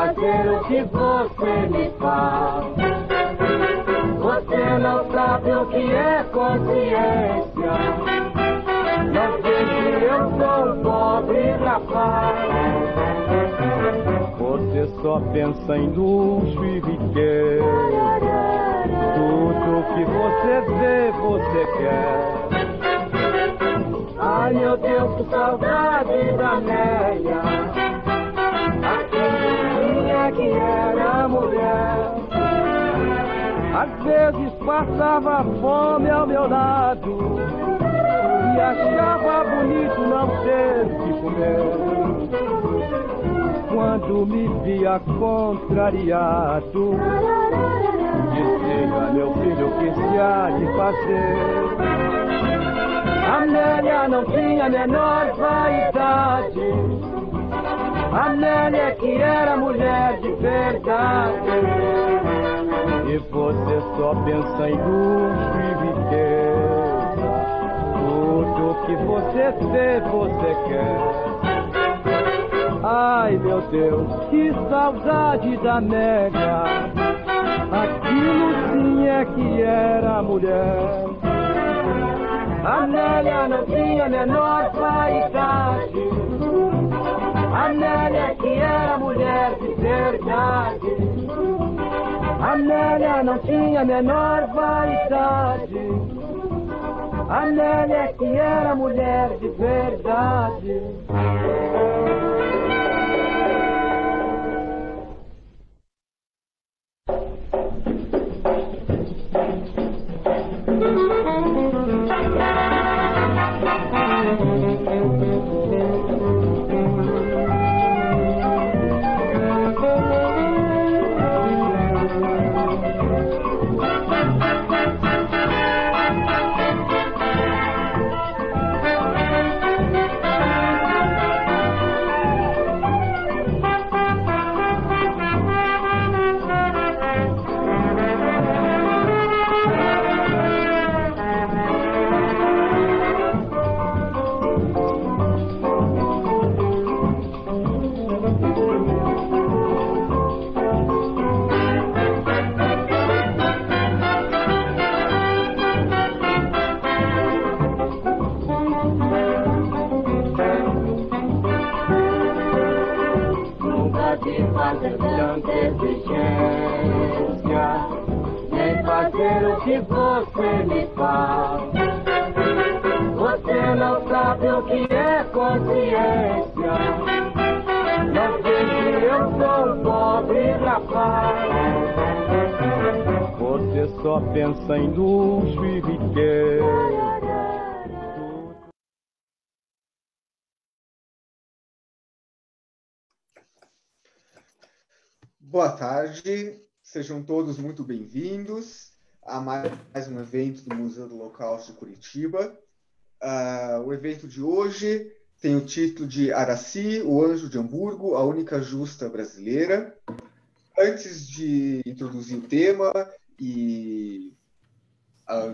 fazer o que você me faz. Você não sabe o que é consciência. Não sei que eu sou um pobre rapaz. Você só pensa em luxo e riqueza. Tudo que você vê, você quer. Ai meu Deus, que saudade da Néia, aquela que era mulher. Às vezes passava fome ao meu lado e achava bonito não ter que comer. Quando me via contrariado, dizia: meu filho, o que se há de fazer? A Nélia não tinha a menor vaidade. A Nélia que era mulher de verdade. E você só pensa em luxo e riqueza. Tudo que você vê, você quer. Ai meu Deus, que saudade da Nélia. Aquilo sim é que era mulher. A Nélia não tinha a menor vaidade. A Nélia que era mulher de verdade. A Nélia não tinha a menor vaidade. A Nélia que era mulher de verdade. Que você me faz. Você não sabe o que é consciência. Não sei que eu sou um pobre rapaz. Você só pensa em luxo e riqueza. Boa tarde, sejam todos muito bem-vindos a mais um evento do Museu do Holocausto de Curitiba. O evento de hoje tem o título de Aracy, o Anjo de Hamburgo, a única justa brasileira. Antes de introduzir o tema e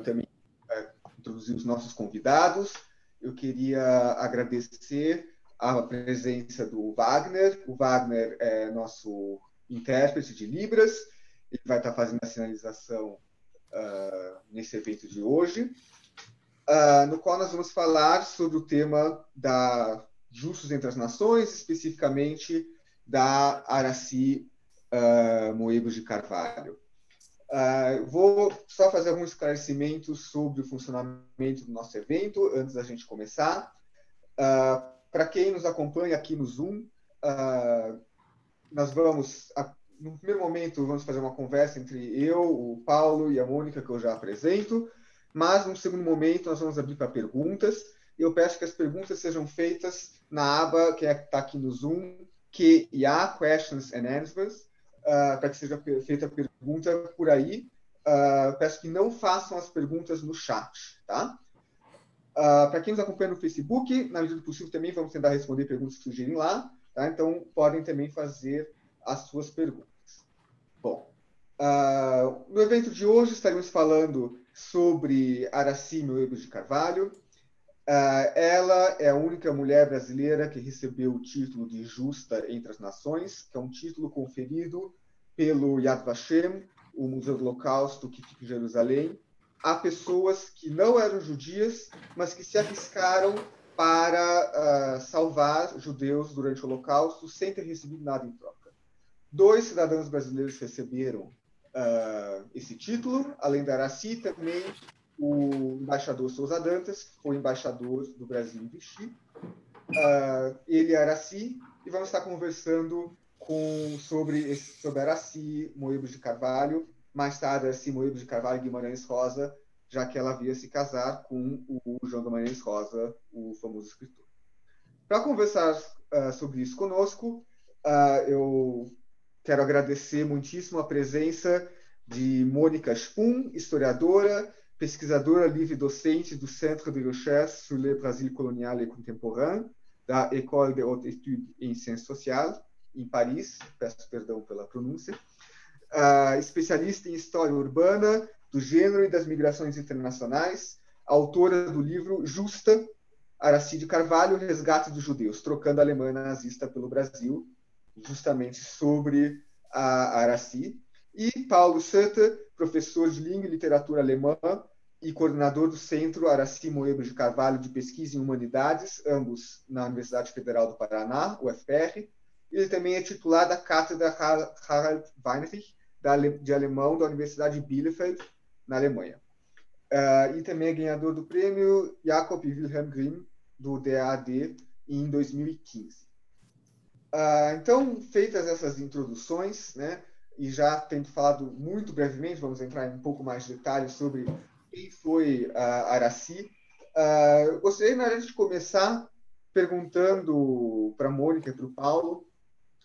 também introduzir os nossos convidados, eu queria agradecer a presença do Wagner. O Wagner é nosso intérprete de Libras. Ele vai estar fazendo a sinalização nesse evento de hoje, no qual nós vamos falar sobre o tema da Justos entre as Nações, especificamente da Aracy Moebos de Carvalho. Vou só fazer alguns esclarecimentos sobre o funcionamento do nosso evento, antes da gente começar. Para quem nos acompanha aqui no Zoom, nós vamos... No primeiro momento, vamos fazer uma conversa entre eu, o Paulo e a Mônica, que eu já apresento, mas no segundo momento nós vamos abrir para perguntas. Eu peço que as perguntas sejam feitas na aba que está aqui no Zoom, Q&A, Questions and Answers, para que seja feita a pergunta por aí. Peço que não façam as perguntas no chat, tá? Para quem nos acompanha no Facebook, na medida do possível também vamos tentar responder perguntas que surgirem lá, tá? Então podem também fazer as suas perguntas. Bom, no evento de hoje estaremos falando sobre Aracy Moebos de Carvalho. Ela é a única mulher brasileira que recebeu o título de Justa entre as Nações, que é um título conferido pelo Yad Vashem, o Museu do Holocausto que fica em Jerusalém, a pessoas que não eram judias, mas que se arriscaram para salvar judeus durante o Holocausto sem ter recebido nada em troca. 2 cidadãos brasileiros receberam esse título, além da Aracy, também o embaixador Souza Dantas, que foi embaixador do Brasil em Vichy. Ele é Aracy, e vamos estar conversando sobre Aracy Moebos de Carvalho, mais tarde Aracy Moebos de Carvalho e Guimarães Rosa, já que ela havia se casar com o João Guimarães Rosa, o famoso escritor. Para conversar sobre isso conosco, eu quero agradecer muitíssimo a presença de Mônica Spum, historiadora, pesquisadora livre-docente do Centre de Recherche sur le Brésil colonial et contemporain, da École de Haute Étude em Ciências Sociales, em Paris, peço perdão pela pronúncia, especialista em história urbana, do gênero e das migrações internacionais, autora do livro Justa, Aracy de Carvalho, Resgate dos Judeus, trocando a Alemanha nazista pelo Brasil, justamente sobre a Aracy, e Paulo Sutter, professor de Língua e Literatura Alemã e coordenador do Centro Aracy Moebos de Carvalho de Pesquisa em Humanidades, ambos na Universidade Federal do Paraná, UFPR. Ele também é titular da Cátedra Harald Weinrich, de Alemão, da Universidade de Bielefeld, na Alemanha. E também é ganhador do prêmio Jakob Wilhelm Grimm, do DAAD, em 2015. Então, feitas essas introduções, né, e já tendo falado muito brevemente, vamos entrar em um pouco mais de detalhes sobre quem foi a Aracy. Eu gostaria, na hora de começar, perguntando para a Mônica e para o Paulo,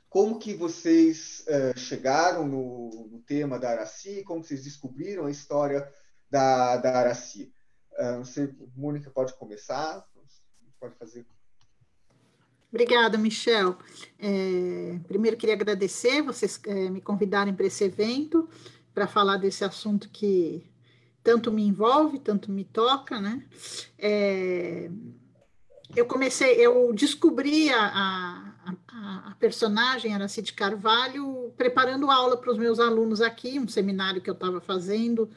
como que vocês chegaram no tema da Aracy, como vocês descobriram a história da Aracy. Não sei, Mônica pode começar, pode fazer. Obrigada, Michel. Primeiro, queria agradecer vocês me convidarem para esse evento, para falar desse assunto que tanto me envolve, tanto me toca, né? Eu descobri a personagem Aracy de Carvalho preparando aula para os meus alunos aqui, um seminário que eu estava fazendo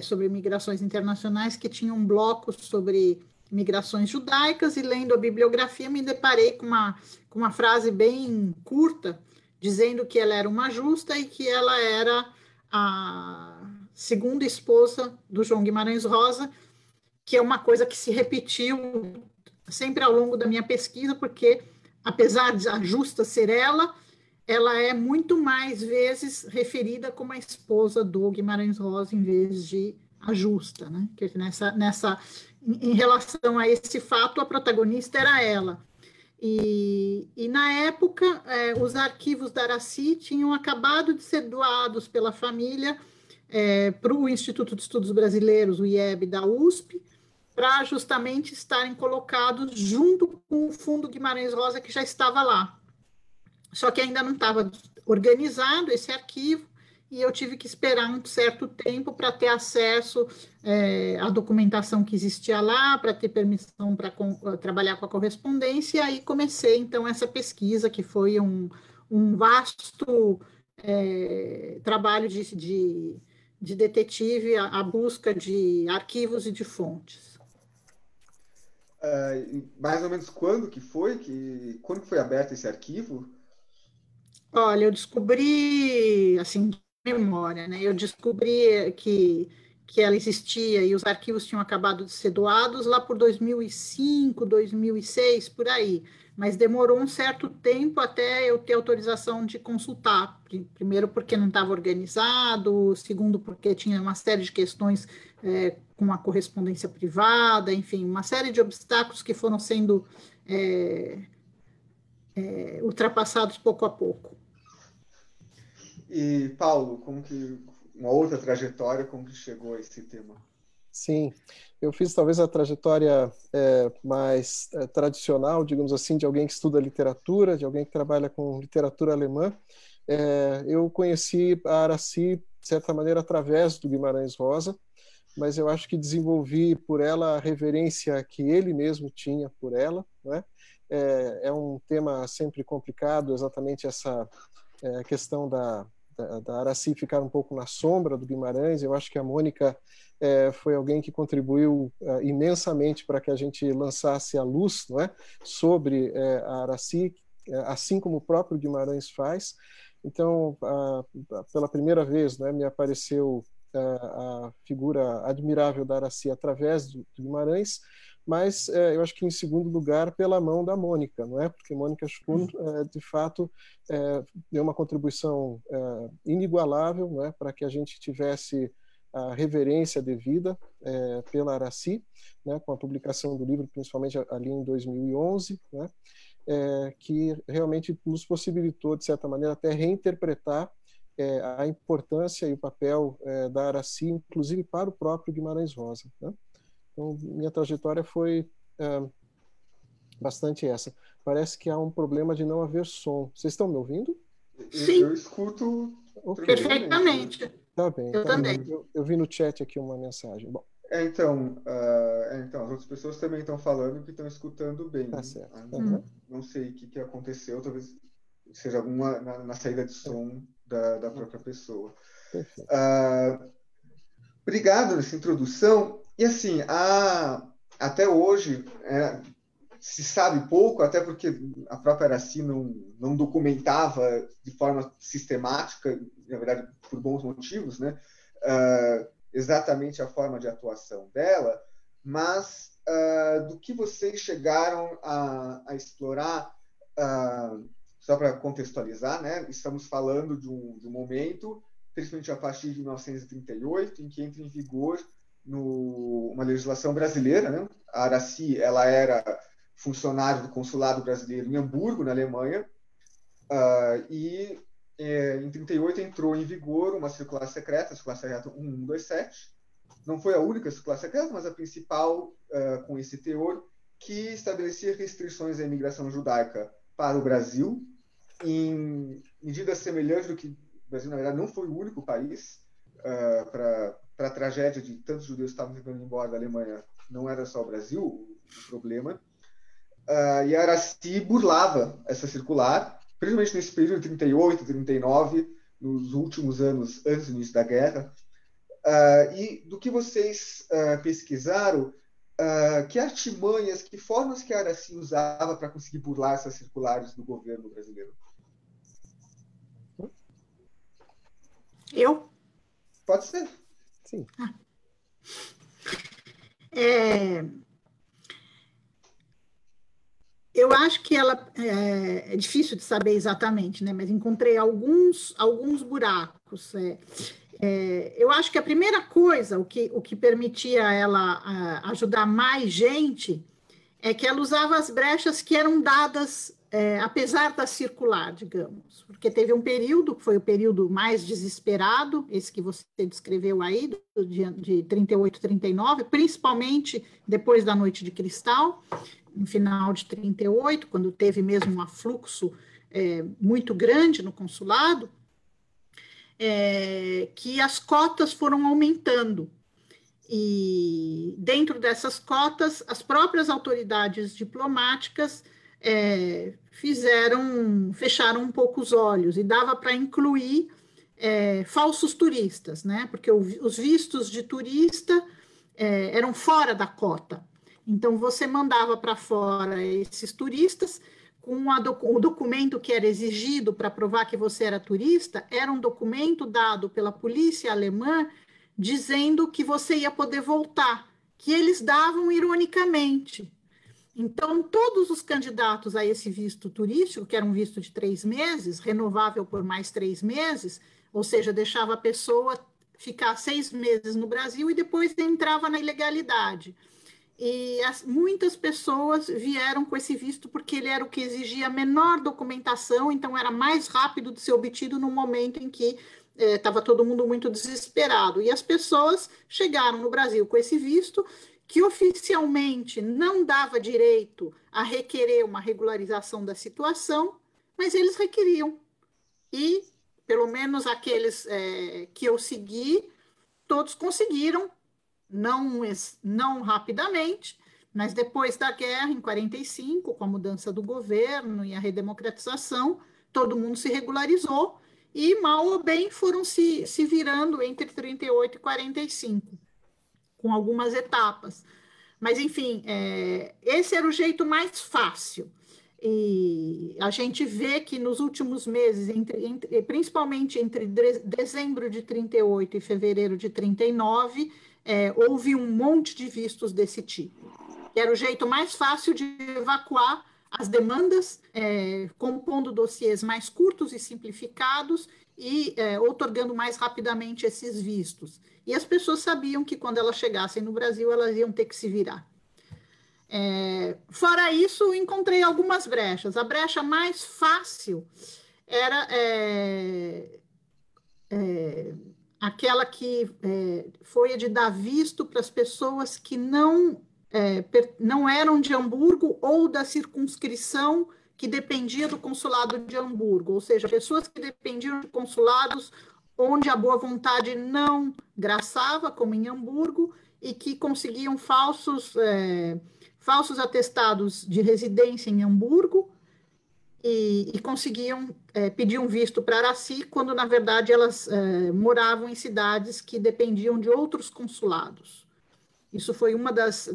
sobre migrações internacionais, que tinha um bloco sobre migrações judaicas, e lendo a bibliografia me deparei com uma frase bem curta, dizendo que ela era uma justa e que ela era a segunda esposa do João Guimarães Rosa, que é uma coisa que se repetiu sempre ao longo da minha pesquisa, porque apesar de a justa ser ela é muito mais vezes referida como a esposa do Guimarães Rosa em vez de a justa, né? Que em relação a esse fato, a protagonista era ela. E na época, os arquivos da Aracy tinham acabado de ser doados pela família para o Instituto de Estudos Brasileiros, o IEB, da USP, para justamente estarem colocados junto com o Fundo Guimarães Rosa, que já estava lá. Só que ainda não estava organizado esse arquivo, e eu tive que esperar um certo tempo para ter acesso à documentação que existia lá, para ter permissão para trabalhar com a correspondência, e aí comecei, então, essa pesquisa, que foi um vasto trabalho de detetive, a busca de arquivos e de fontes. Mais ou menos quando que foi aberto esse arquivo? Olha, eu descobri, assim, de memória, né? Eu descobri que ela existia e os arquivos tinham acabado de ser doados lá por 2005, 2006, por aí. Mas demorou um certo tempo até eu ter autorização de consultar. Primeiro, porque não estava organizado, segundo, porque tinha uma série de questões com a correspondência privada, enfim, uma série de obstáculos que foram sendo ultrapassados pouco a pouco. E, Paulo, uma outra trajetória, como que chegou a esse tema? Sim, eu fiz talvez a trajetória mais tradicional, digamos assim, de alguém que estuda literatura, de alguém que trabalha com literatura alemã. Eu conheci a Aracy, de certa maneira, através do Guimarães Rosa, mas eu acho que desenvolvi por ela a reverência que ele mesmo tinha por ela, né? É um tema sempre complicado, exatamente essa questão da Aracy ficar um pouco na sombra do Guimarães. Eu acho que a Mônica foi alguém que contribuiu imensamente para que a gente lançasse a luz, não é, sobre a Aracy, assim como o próprio Guimarães faz. Então, pela primeira vez, né, me apareceu a figura admirável da Aracy através do Guimarães, mas eu acho que em segundo lugar pela mão da Mônica, não é? Porque Mônica Schkuhn, de fato, deu uma contribuição inigualável, não é? Para que a gente tivesse a reverência devida pela Aracy, né? Com a publicação do livro, principalmente ali em 2011, né? Que realmente nos possibilitou, de certa maneira, até reinterpretar a importância e o papel da Aracy, inclusive para o próprio Guimarães Rosa, né? Então, minha trajetória foi bastante essa. Parece que há um problema de não haver som. Vocês estão me ouvindo? Sim. Eu escuto perfeitamente. Tá bem. Eu também. Eu vi no chat aqui uma mensagem. Bom. Então, as outras pessoas também estão falando que estão escutando bem. Tá certo. Não sei o que aconteceu, talvez seja alguma na saída de som da própria pessoa. Perfeito. Obrigado nessa introdução. E assim, até hoje se sabe pouco, até porque a própria Aracy não documentava de forma sistemática, na verdade por bons motivos, né, exatamente a forma de atuação dela, mas do que vocês chegaram a explorar, só para contextualizar, né, estamos falando de um momento, principalmente a partir de 1938, em que entra em vigor uma legislação brasileira, né? A Aracy, ela era funcionária do consulado brasileiro em Hamburgo, na Alemanha, e em 38 entrou em vigor uma circular secreta, a circular secreta 1127. Não foi a única circular secreta, mas a principal com esse teor, que estabelecia restrições à imigração judaica para o Brasil, em medidas semelhantes do que o Brasil, na verdade, não foi o único país para a tragédia de tantos judeus que estavam tentando ir embora da Alemanha. Não era só o Brasil o problema. E a Aracy burlava essa circular, principalmente nesse período de 38, 39, nos últimos anos antes do início da guerra. E do que vocês pesquisaram, que artimanhas, que formas que a Aracy usava para conseguir burlar essas circulares do governo brasileiro? Eu? Pode ser. Sim. Eu acho que ela é difícil de saber exatamente, né? Mas encontrei alguns buracos. Eu acho que a primeira coisa, o que permitia ela ajudar mais gente, é que ela usava as brechas que eram dadas, apesar da circular, digamos, porque teve um período, que foi o período mais desesperado, esse que você descreveu aí, de 38, 39, principalmente depois da Noite de Cristal, no final de 38, quando teve mesmo um afluxo muito grande no consulado, que as cotas foram aumentando. E dentro dessas cotas, as próprias autoridades diplomáticas fecharam um pouco os olhos, e dava para incluir falsos turistas, né? Porque os vistos de turista eram fora da cota. Então, você mandava para fora esses turistas, com o documento que era exigido para provar que você era turista, era um documento dado pela polícia alemã, dizendo que você ia poder voltar, que eles davam ironicamente. Então, todos os candidatos a esse visto turístico, que era um visto de 3 meses, renovável por mais 3 meses, ou seja, deixava a pessoa ficar 6 meses no Brasil e depois entrava na ilegalidade. E muitas pessoas vieram com esse visto porque ele era o que exigia menor documentação, então era mais rápido de ser obtido no momento em que estava todo mundo muito desesperado. E as pessoas chegaram no Brasil com esse visto, que oficialmente não dava direito a requerer uma regularização da situação, mas eles requeriam. E, pelo menos aqueles que eu segui, todos conseguiram não rapidamente, mas depois da guerra, em 45, com a mudança do governo e a redemocratização, todo mundo se regularizou e, mal ou bem, foram se virando entre 38 e 45, com algumas etapas. Mas, enfim, esse era o jeito mais fácil. E a gente vê que nos últimos meses, principalmente entre dezembro de 38 e fevereiro de 39, houve um monte de vistos desse tipo. Era o jeito mais fácil de evacuar as demandas, compondo dossiês mais curtos e simplificados e outorgando mais rapidamente esses vistos. E as pessoas sabiam que quando elas chegassem no Brasil, elas iam ter que se virar. Fora isso, encontrei algumas brechas. A brecha mais fácil era aquela que foi a de dar visto para as pessoas que não eram de Hamburgo ou da circunscrição que dependia do consulado de Hamburgo, ou seja, pessoas que dependiam de consulados onde a boa vontade não graçava, como em Hamburgo, e que conseguiam falsos atestados de residência em Hamburgo e conseguiam pedir um visto para Araci, quando, na verdade, elas moravam em cidades que dependiam de outros consulados. Isso foi uma das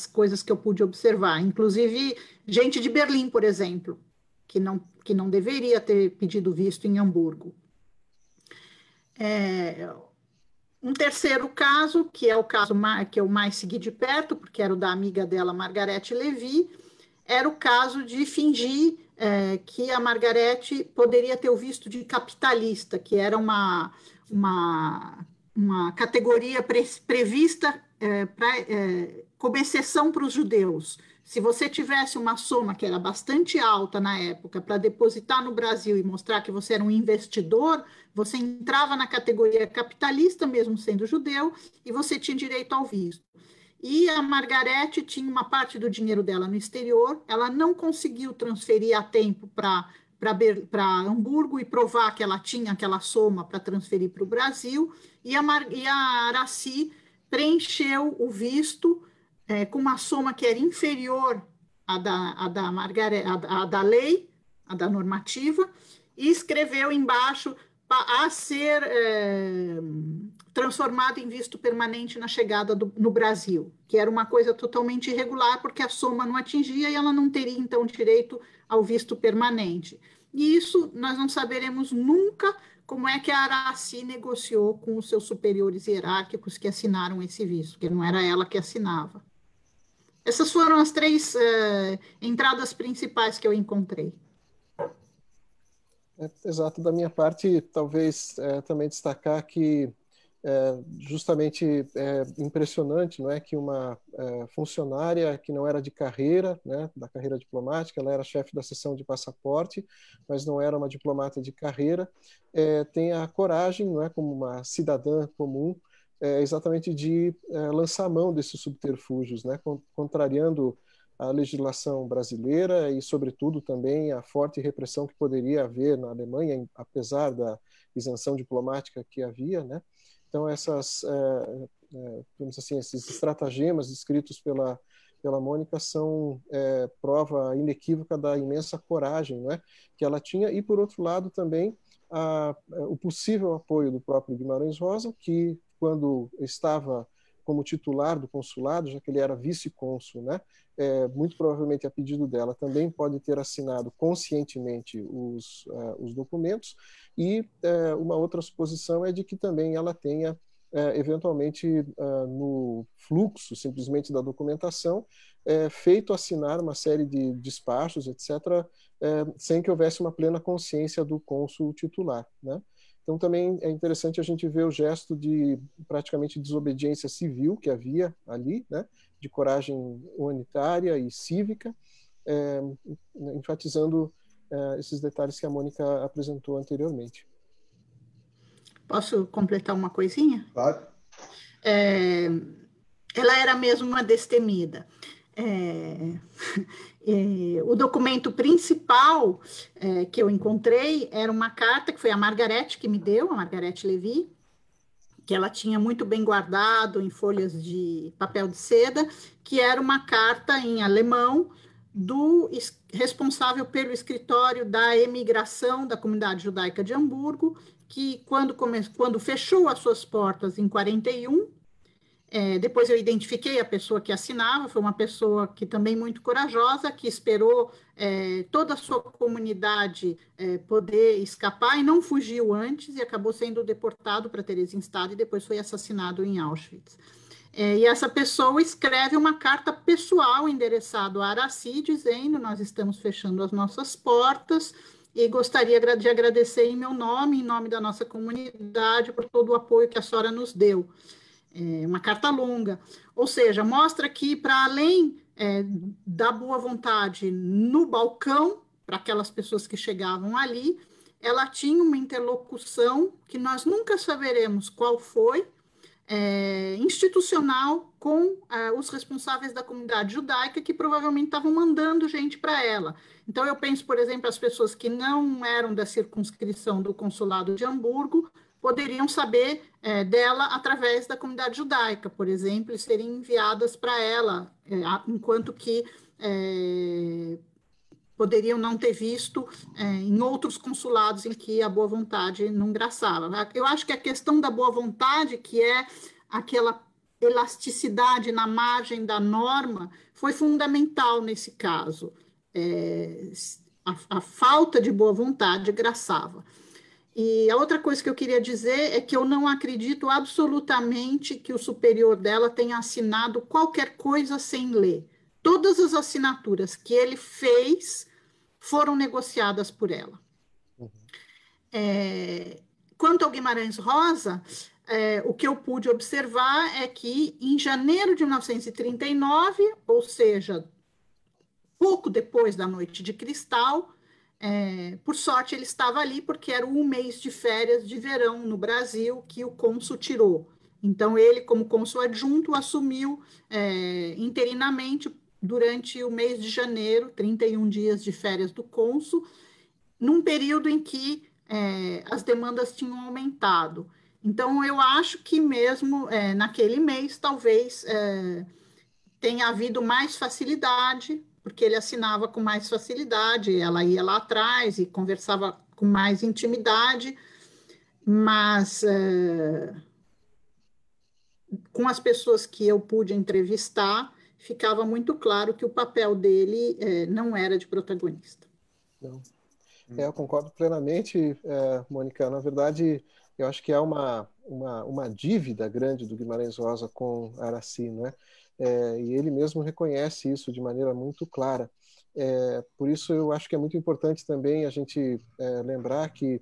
coisas que eu pude observar. Inclusive, gente de Berlim, por exemplo, que não deveria ter pedido visto em Hamburgo. Um terceiro caso, que é o caso que eu mais segui de perto, porque era o da amiga dela, Margarete Levy, era o caso de fingir que a Margarete poderia ter o visto de capitalista, que era uma categoria prevista como exceção para os judeus. Se você tivesse uma soma que era bastante alta na época para depositar no Brasil e mostrar que você era um investidor, você entrava na categoria capitalista, mesmo sendo judeu, e você tinha direito ao visto. E a Margarete tinha uma parte do dinheiro dela no exterior, ela não conseguiu transferir a tempo para Hamburgo e provar que ela tinha aquela soma para transferir para o Brasil, e a Araci preencheu o visto com uma soma que era inferior à da lei, à da normativa, e escreveu embaixo a ser transformado em visto permanente na chegada no Brasil, que era uma coisa totalmente irregular, porque a soma não atingia e ela não teria, então, direito ao visto permanente. E isso nós não saberemos nunca como é que a Araci negociou com os seus superiores hierárquicos que assinaram esse visto, porque não era ela que assinava. Essas foram as 3 entradas principais que eu encontrei. Exato. Da minha parte, talvez também destacar que justamente impressionante, não é, que uma funcionária que não era de carreira, né, da carreira diplomática, ela era chefe da seção de passaporte, mas não era uma diplomata de carreira, tenha a coragem, não é, como uma cidadã comum, exatamente de lançar mão desses subterfúgios, né, contrariando a legislação brasileira e, sobretudo, também a forte repressão que poderia haver na Alemanha, apesar da isenção diplomática que havia, né? Então, vamos assim, esses estratagemas descritos pela Mônica são prova inequívoca da imensa coragem, né, que ela tinha, e, por outro lado, também o possível apoio do próprio Guimarães Rosa, que, quando estava como titular do consulado, já que ele era vice-cônsul, né, muito provavelmente a pedido dela, também pode ter assinado conscientemente os documentos, e uma outra suposição é de que também ela tenha, eventualmente, no fluxo simplesmente da documentação, feito assinar uma série de despachos, etc., sem que houvesse uma plena consciência do cônsul titular, né? Então, também é interessante a gente ver o gesto de praticamente desobediência civil que havia ali, né, de coragem humanitária e cívica, enfatizando esses detalhes que a Mônica apresentou anteriormente. Posso completar uma coisinha? Claro. Ela era mesmo uma destemida. O documento principal que eu encontrei era uma carta que foi a Margarete que me deu, a Margarete Levy, que ela tinha muito bem guardado em folhas de papel de seda, que era uma carta em alemão do responsável pelo escritório da emigração da comunidade judaica de Hamburgo, que quando fechou as suas portas em 41, depois eu identifiquei a pessoa que assinava, foi uma pessoa que também muito corajosa, que esperou toda a sua comunidade poder escapar e não fugiu antes e acabou sendo deportado para Theresienstadt e depois foi assassinado em Auschwitz. E essa pessoa escreve uma carta pessoal endereçada a Aracy, dizendo: nós estamos fechando as nossas portas e gostaria de agradecer em meu nome, em nome da nossa comunidade, por todo o apoio que a senhora nos deu. Uma carta longa, ou seja, mostra que, para além da boa vontade no balcão, para aquelas pessoas que chegavam ali, ela tinha uma interlocução que nós nunca saberemos qual foi, institucional, com os responsáveis da comunidade judaica, que provavelmente estavam mandando gente para ela. Então, eu penso, por exemplo, as pessoas que não eram da circunscrição do consulado de Hamburgo, poderiam saber dela através da comunidade judaica, por exemplo, e serem enviadas para ela, enquanto que poderiam não ter visto em outros consulados em que a boa vontade não graçava. Eu acho que a questão da boa vontade, que é aquela elasticidade na margem da norma, foi fundamental nesse caso. A falta de boa vontade graçava. E a outra coisa que eu queria dizer é que eu não acredito absolutamente que o superior dela tenha assinado qualquer coisa sem ler. Todas as assinaturas que ele fez foram negociadas por ela. Quanto ao Guimarães Rosa, o que eu pude observar é que em janeiro de 1939, ou seja, pouco depois da Noite de Cristal, por sorte, ele estava ali porque era um mês de férias de verão no Brasil que o cônsul tirou. Então, ele, como cônsul adjunto, assumiu interinamente durante o mês de janeiro, 31 dias de férias do cônsul, num período em que as demandas tinham aumentado. Então, eu acho que mesmo naquele mês, talvez tenha havido mais facilidade, porque ele assinava com mais facilidade, ela ia lá atrás e conversava com mais intimidade, mas com as pessoas que eu pude entrevistar, ficava muito claro que o papel dele não era de protagonista. Não. Eu concordo plenamente, Mônica. Na verdade, eu acho que há uma dívida grande do Guimarães Rosa com Aracy, não é? E ele mesmo reconhece isso de maneira muito clara. Por isso, eu acho que é muito importante também a gente lembrar que,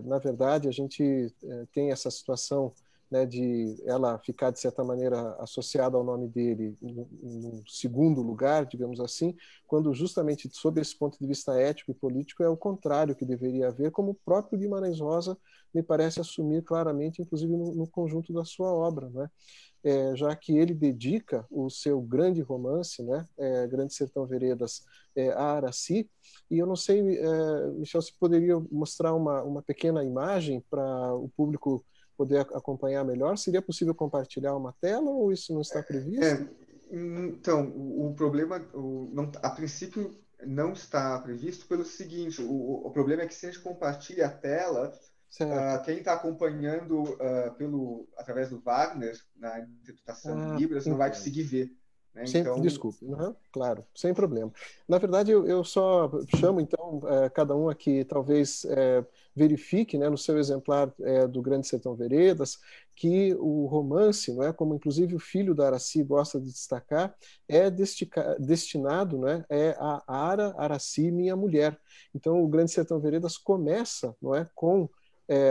na verdade, a gente tem essa situação, né, de ela ficar, de certa maneira, associada ao nome dele no segundo lugar, digamos assim, quando justamente, sob esse ponto de vista ético e político, é o contrário que deveria haver, como o próprio Guimarães Rosa me parece assumir claramente, inclusive no conjunto da sua obra, né? Já que ele dedica o seu grande romance, né, Grande Sertão Veredas, a Aracy, e eu não sei, Michel, se poderia mostrar uma pequena imagem para o público poder acompanhar melhor. Seria possível compartilhar uma tela ou isso não está previsto? Então, o problema, a princípio, não está previsto pelo seguinte: o problema é que se a gente compartilha a tela, quem está acompanhando através do Wagner, na interpretação em Libras, não vai conseguir ver. Né? Então... Desculpe, claro, sem problema. Na verdade, eu só chamo, então, cada um aqui, talvez verifique, né, no seu exemplar do Grande Sertão Veredas, que o romance, não é, como inclusive o filho da Aracy gosta de destacar, é destinado, né, a Ara, Aracy, minha mulher. Então, o Grande Sertão Veredas começa, não é, com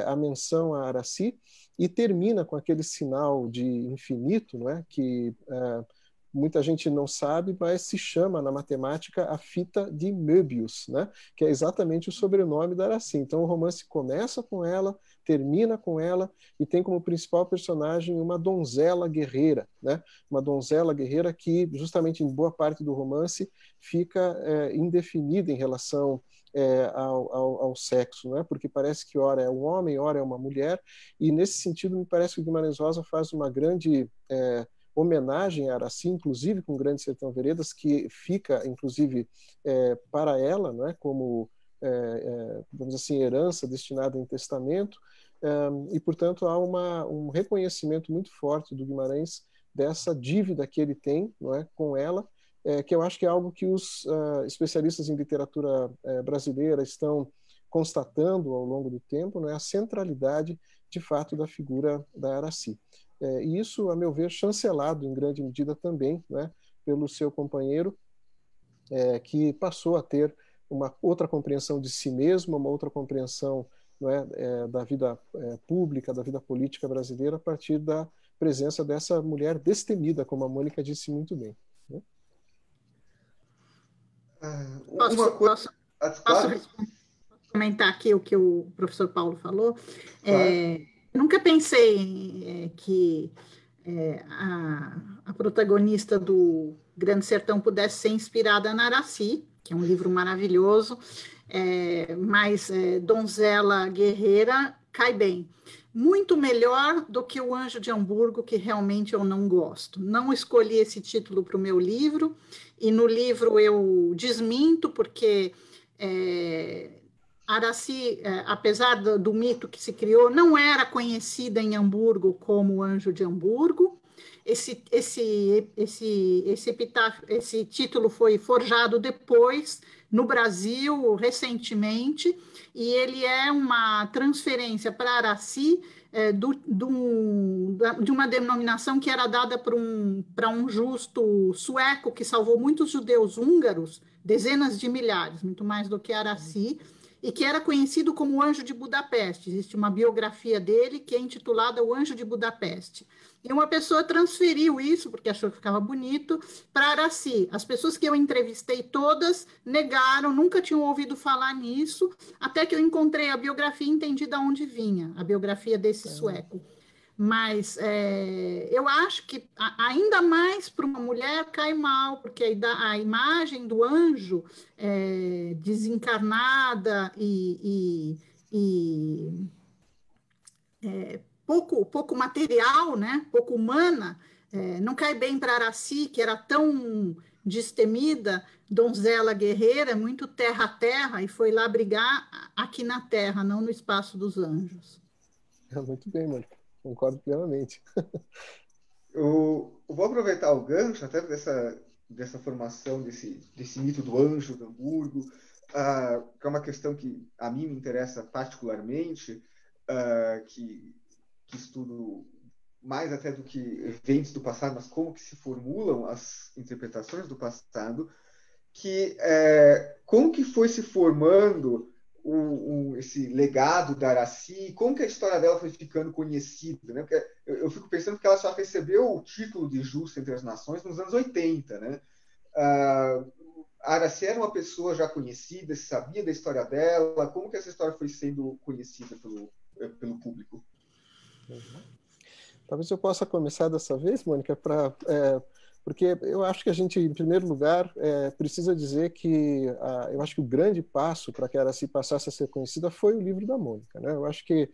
a menção a Aracy e termina com aquele sinal de infinito, não é, que muita gente não sabe, mas se chama na matemática a fita de Möbius, né? Que é exatamente o sobrenome da Aracy. Então o romance começa com ela, termina com ela e tem como principal personagem uma donzela guerreira, né? Uma donzela guerreira que justamente em boa parte do romance fica indefinida em relação ao sexo, não é? Porque parece que ora é um homem, ora é uma mulher, e nesse sentido me parece que o Guimarães Rosa faz uma grande homenagem a Araci, inclusive com o Grande Sertão Veredas, que fica, inclusive, para ela, não é? Como, vamos dizer assim, herança destinada em testamento, e, portanto, há um reconhecimento muito forte do Guimarães dessa dívida que ele tem, não é, com ela, que eu acho que é algo que os especialistas em literatura brasileira estão constatando ao longo do tempo, não é, a centralidade, de fato, da figura da Araci. E isso, a meu ver, chancelado em grande medida também, não é, pelo seu companheiro, que passou a ter uma outra compreensão de si mesmo, uma outra compreensão, não é, da vida pública, da vida política brasileira, a partir da presença dessa mulher destemida, como a Mônica disse muito bem. Né? Posso comentar aqui o que o professor Paulo falou? Claro. Nunca pensei que a protagonista do Grande Sertão pudesse ser inspirada na Araci, que é um livro maravilhoso, mas Donzela Guerreira cai bem. Muito melhor do que o Anjo de Hamburgo, que realmente eu não gosto. Não escolhi esse título para o meu livro, e no livro eu desminto, porque Araci, apesar do mito que se criou, não era conhecida em Hamburgo como Anjo de Hamburgo. Esse título foi forjado depois, no Brasil, recentemente, e ele é uma transferência para Araci de uma denominação que era dada para um justo sueco que salvou muitos judeus húngaros, dezenas de milhares, muito mais do que Araci, e que era conhecido como o Anjo de Budapeste. Existe uma biografia dele que é intitulada O Anjo de Budapeste. E uma pessoa transferiu isso, porque achou que ficava bonito, para Araci. As pessoas que eu entrevistei todas negaram, nunca tinham ouvido falar nisso, até que eu encontrei a biografia e entendi de onde vinha, a biografia desse sueco. Mas eu acho que ainda mais para uma mulher cai mal, porque a imagem do anjo desencarnada e pouco material, né? Pouco humana, não cai bem para Araci, que era tão destemida, donzela guerreira, muito terra a terra, e foi lá brigar aqui na terra, não no espaço dos anjos. Muito bem, Mônica. Concordo plenamente. Eu vou aproveitar o gancho até dessa formação desse mito do anjo de Hamburgo, que é uma questão que a mim me interessa particularmente, que estudo mais até do que eventos do passado, mas como que se formulam as interpretações do passado, que como que foi se formando esse legado da Araci, como que a história dela foi ficando conhecida, né? Porque eu fico pensando que ela só recebeu o título de Justa entre as Nações nos anos 80, né? A Araci era uma pessoa já conhecida, se sabia da história dela, como que essa história foi sendo conhecida pelo público? Talvez eu possa começar dessa vez, Mônica, porque eu acho que a gente, em primeiro lugar, precisa dizer que eu acho que o grande passo para que a Araci passasse a ser conhecida foi o livro da Mônica, né? Eu acho que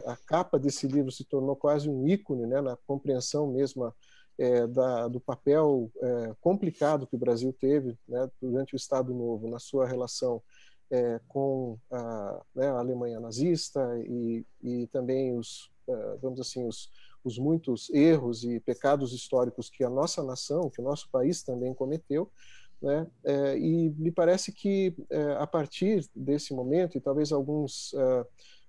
a capa desse livro se tornou quase um ícone, né, na compreensão mesmo do papel complicado que o Brasil teve, né, durante o Estado Novo, na sua relação com a Alemanha nazista e também vamos assim, os muitos erros e pecados históricos que a nossa nação, que o nosso país também cometeu, né? E me parece que a partir desse momento, e talvez alguns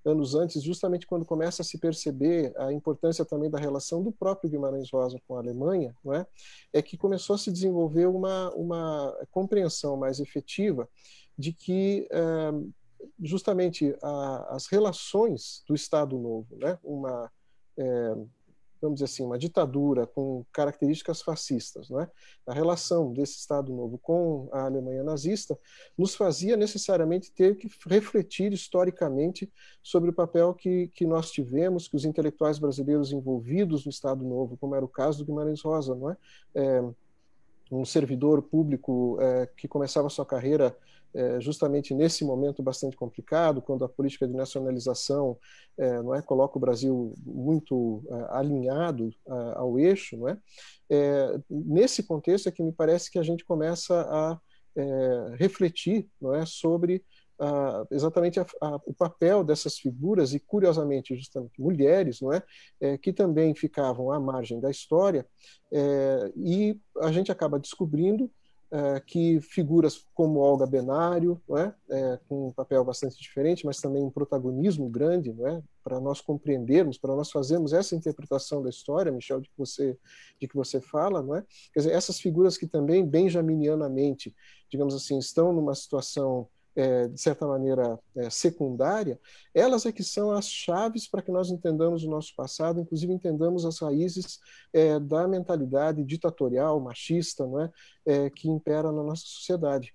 anos antes, justamente quando começa a se perceber a importância também da relação do próprio Guimarães Rosa com a Alemanha, não é que começou a se desenvolver uma compreensão mais efetiva de que justamente as relações do Estado Novo, né? Vamos dizer assim, uma ditadura com características fascistas, não é? A relação desse Estado Novo com a Alemanha nazista nos fazia necessariamente ter que refletir historicamente sobre o papel que nós tivemos, que os intelectuais brasileiros envolvidos no Estado Novo, como era o caso do Guimarães Rosa, não é? Um servidor público que começava sua carreira justamente nesse momento bastante complicado, quando a política de nacionalização não é, coloca o Brasil muito alinhado ao eixo, não é? Nesse contexto é que me parece que a gente começa a refletir, não é, sobre exatamente o papel dessas figuras, e curiosamente justamente mulheres, não é, que também ficavam à margem da história, e a gente acaba descobrindo que figuras como Olga Benário, não é, com um papel bastante diferente, mas também um protagonismo grande, não é, para nós compreendermos, para nós fazermos essa interpretação da história, Michel, de que você fala, não é? Quer dizer, essas figuras que também benjaminianamente, digamos assim, estão numa situação de certa maneira secundária, elas é que são as chaves para que nós entendamos o nosso passado, inclusive entendamos as raízes da mentalidade ditatorial, machista, não é? Que impera na nossa sociedade.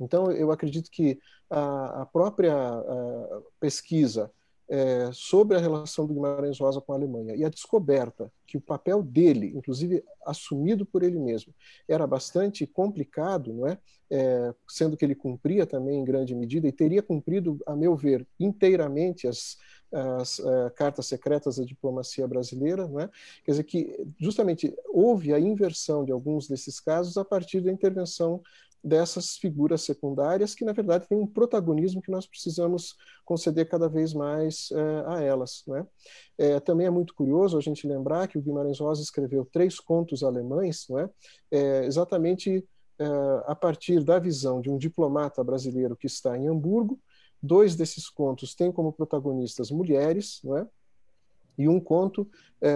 Então, eu acredito que a própria pesquisa sobre a relação do Guimarães Rosa com a Alemanha e a descoberta que o papel dele, inclusive assumido por ele mesmo, era bastante complicado, não é? Sendo que ele cumpria também em grande medida, e teria cumprido, a meu ver, inteiramente as cartas secretas da diplomacia brasileira, não é? Quer dizer que justamente houve a inversão de alguns desses casos a partir da intervenção dessas figuras secundárias que, na verdade, têm um protagonismo que nós precisamos conceder cada vez mais a elas, né? Também é muito curioso a gente lembrar que o Guimarães Rosa escreveu 3 contos alemães, não é? Exatamente a partir da visão de um diplomata brasileiro que está em Hamburgo. 2 desses contos têm como protagonistas mulheres, não é? E um conto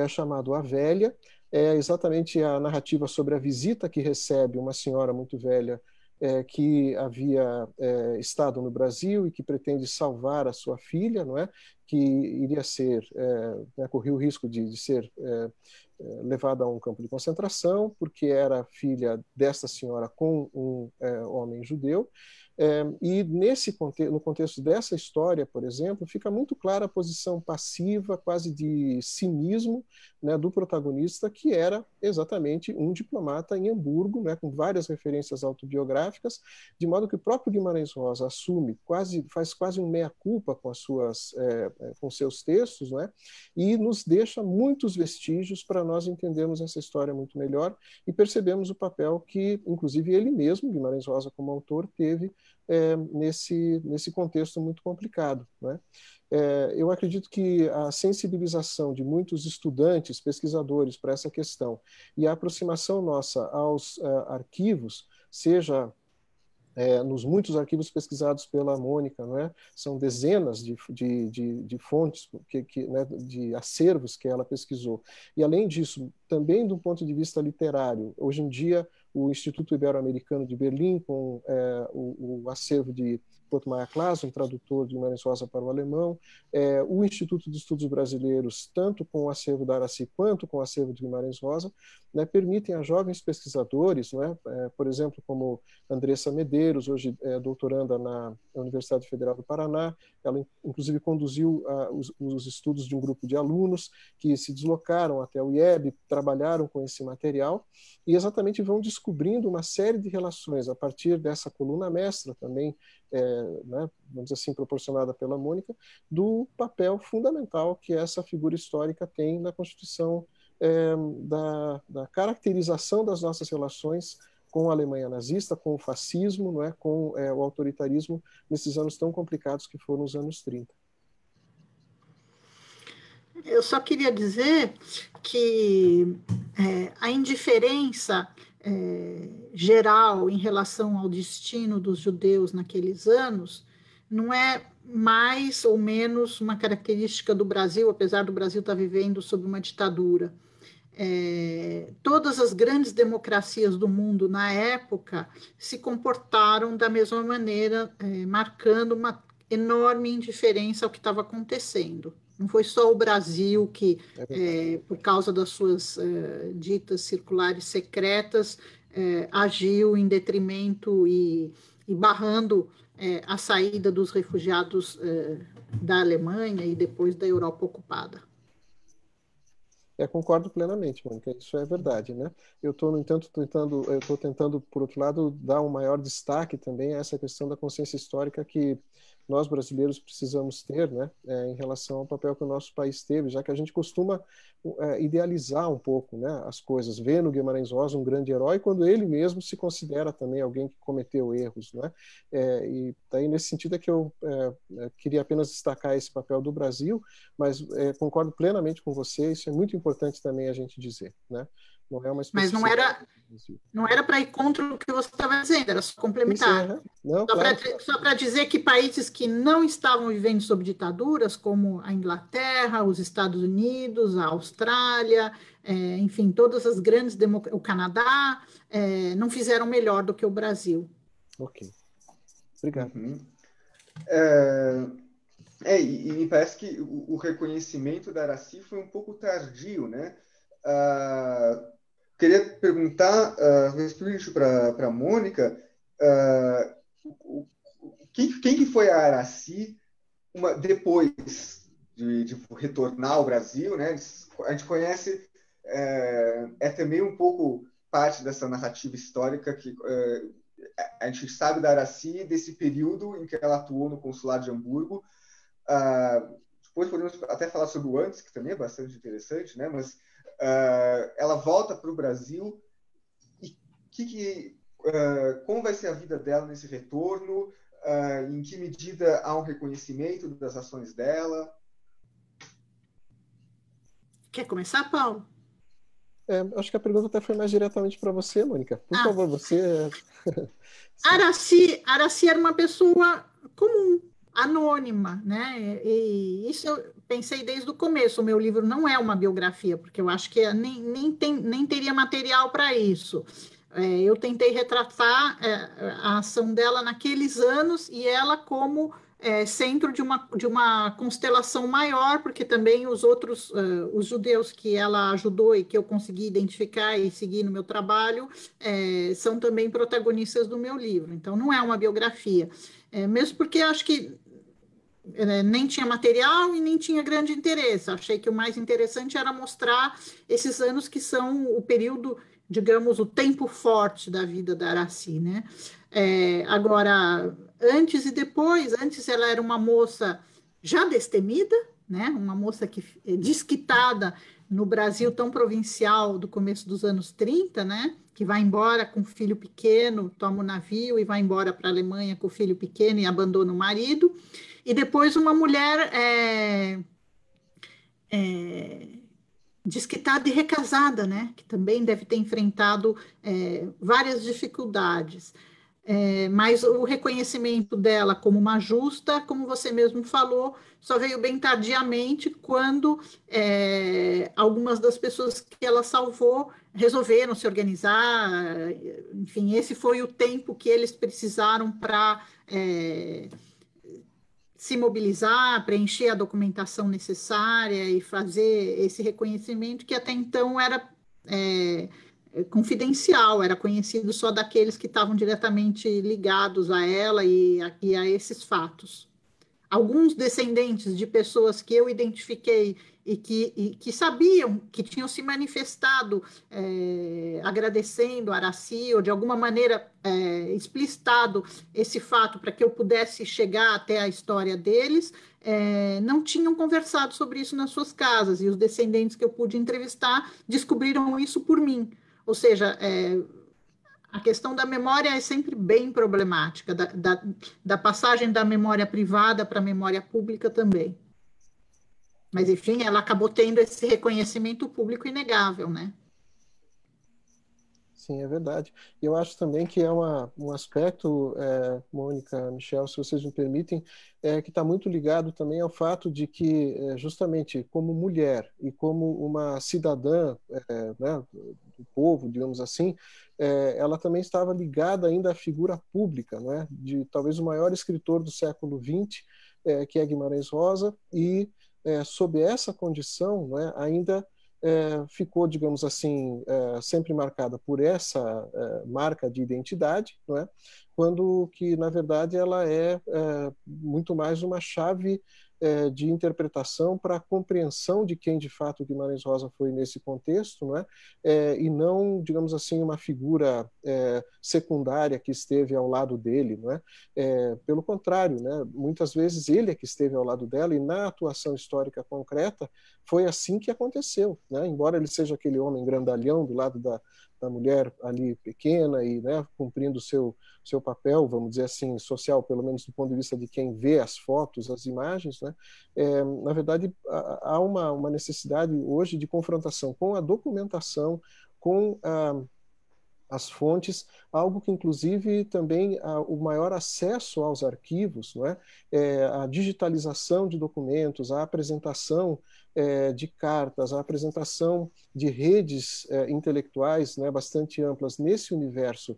chamado A Velha é exatamente a narrativa sobre a visita que recebe uma senhora muito velha que havia estado no Brasil e que pretende salvar a sua filha, não é? Que iria ser, corria o risco de ser levada a um campo de concentração, porque era filha desta senhora com um homem judeu. E no contexto dessa história, por exemplo, fica muito clara a posição passiva, quase de cinismo, né, do protagonista, que era exatamente um diplomata em Hamburgo, né, com várias referências autobiográficas, de modo que o próprio Guimarães Rosa assume, faz quase um meia-culpa com seus textos, né, e nos deixa muitos vestígios para nós entendermos essa história muito melhor e percebemos o papel que, inclusive, ele mesmo, Guimarães Rosa como autor, teve nesse contexto muito complicado, né? Eu acredito que a sensibilização de muitos estudantes, pesquisadores para essa questão e a aproximação nossa aos arquivos, seja nos muitos arquivos pesquisados pela Mônica, não é? São dezenas de fontes, né, de acervos que ela pesquisou. E, além disso, também do ponto de vista literário, hoje em dia, o Instituto Ibero-Americano de Berlim, com o acervo de Pottmeyer Klaas, um tradutor de Guimarães Rosa para o alemão, o Instituto de Estudos Brasileiros, tanto com o acervo da Aracy quanto com o acervo de Guimarães Rosa, né, permitem a jovens pesquisadores, né, por exemplo, como Andressa Medeiros, hoje doutoranda na Universidade Federal do Paraná, ela inclusive conduziu os estudos de um grupo de alunos que se deslocaram até o IEB, trabalharam com esse material e exatamente vão descobrindo uma série de relações a partir dessa coluna mestra também, né, vamos dizer assim, proporcionada pela Mônica, do papel fundamental que essa figura histórica tem na constituição da caracterização das nossas relações com a Alemanha nazista, com o fascismo, não é, com o autoritarismo nesses anos tão complicados que foram os anos 30. Eu só queria dizer que a indiferença geral em relação ao destino dos judeus naqueles anos não é mais ou menos uma característica do Brasil, apesar do Brasil estar vivendo sob uma ditadura. Todas as grandes democracias do mundo na época se comportaram da mesma maneira, marcando uma enorme indiferença ao que estava acontecendo. Não foi só o Brasil que, por causa das suas ditas circulares secretas, agiu em detrimento e barrando a saída dos refugiados da Alemanha e depois da Europa ocupada. Concordo plenamente, Mônica, isso é verdade, né? Eu estou, no entanto, tentando, por outro lado, dar um maior destaque também a essa questão da consciência histórica que nós brasileiros precisamos ter, né, em relação ao papel que o nosso país teve, já que a gente costuma idealizar um pouco, né, as coisas, ver no Guimarães Rosa um grande herói, quando ele mesmo se considera também alguém que cometeu erros, né? E daí, nesse sentido, é que eu queria apenas destacar esse papel do Brasil, mas concordo plenamente com você, isso é muito importante também a gente dizer, né? Não é uma Mas não era para ir contra o que você estava dizendo, era só complementar. Sim, não, claro. Só para dizer que países que não estavam vivendo sob ditaduras, como a Inglaterra, os Estados Unidos, a Austrália, enfim, todas as grandes o Canadá, não fizeram melhor do que o Brasil. Ok. Obrigado. Uhum. E me parece que o reconhecimento da Aracy foi um pouco tardio, né? Queria perguntar, para a Mônica, quem que foi a Aracy depois de retornar ao Brasil, né? A gente conhece, também um pouco parte dessa narrativa histórica que a gente sabe da Aracy desse período em que ela atuou no consulado de Hamburgo. Depois podemos até falar sobre o antes, que também é bastante interessante, né? Mas ela volta para o Brasil e como vai ser a vida dela nesse retorno? Em que medida há um reconhecimento das ações dela? Quer começar, Paulo? Acho que a pergunta até foi mais diretamente para você, Mônica. Por favor, você... Aracy era uma pessoa comum, anônima, né? E isso eu pensei desde o começo. O meu livro não é uma biografia, porque eu acho que nem teria material para isso. Eu tentei retratar a ação dela naqueles anos e ela como centro de uma constelação maior, porque também os outros, os judeus que ela ajudou e que eu consegui identificar e seguir no meu trabalho, são também protagonistas do meu livro. Então, não é uma biografia. Mesmo porque eu acho que nem tinha material e nem tinha grande interesse. Achei que o mais interessante era mostrar esses anos que são o período, digamos, o tempo forte da vida da Aracy, né? Agora, antes e depois, antes ela era uma moça já destemida, né? Uma moça que desquitada no Brasil tão provincial do começo dos anos 30, né? Que vai embora com o filho pequeno, toma o navio e vai embora para a Alemanha com o filho pequeno e abandona o marido. E depois uma mulher desquitada e recasada, né? Que também deve ter enfrentado várias dificuldades. Mas o reconhecimento dela como uma justa, como você mesmo falou, só veio bem tardiamente, quando algumas das pessoas que ela salvou resolveram se organizar. Enfim, esse foi o tempo que eles precisaram para se mobilizar, preencher a documentação necessária e fazer esse reconhecimento que até então era confidencial, era conhecido só daqueles que estavam diretamente ligados a ela e a esses fatos. Alguns descendentes de pessoas que eu identifiquei e que sabiam, que tinham se manifestado agradecendo a Aracy, ou de alguma maneira explicitado esse fato para que eu pudesse chegar até a história deles, não tinham conversado sobre isso nas suas casas, e os descendentes que eu pude entrevistar descobriram isso por mim. Ou seja, a questão da memória é sempre bem problemática, da passagem da memória privada para a memória pública também. Mas, enfim, ela acabou tendo esse reconhecimento público inegável, né? Sim, é verdade. E eu acho também que é um aspecto, Mônica, Michel, se vocês me permitem, que está muito ligado também ao fato de que, justamente, como mulher e como uma cidadã né, do povo, digamos assim, ela também estava ligada ainda à figura pública, né, de talvez o maior escritor do século XX, que é Guimarães Rosa, e sob essa condição, né, ainda ficou, digamos assim, sempre marcada por essa marca de identidade, não é? Quando que, na verdade, ela é muito mais uma chave de interpretação para a compreensão de quem de fato Guimarães Rosa foi nesse contexto, não é? E não, digamos assim, uma figura secundária que esteve ao lado dele, não é? Pelo contrário, né? Muitas vezes ele é que esteve ao lado dela, e na atuação histórica concreta foi assim que aconteceu, né? Embora ele seja aquele homem grandalhão do lado da mulher ali pequena e, né, cumprindo o seu papel, vamos dizer assim, social, pelo menos do ponto de vista de quem vê as fotos, as imagens, né? Na verdade, há uma necessidade hoje de confrontação com a documentação, com as fontes, algo que inclusive também o maior acesso aos arquivos, não é? A digitalização de documentos, a apresentação de cartas, a apresentação de redes intelectuais, né, bastante amplas nesse universo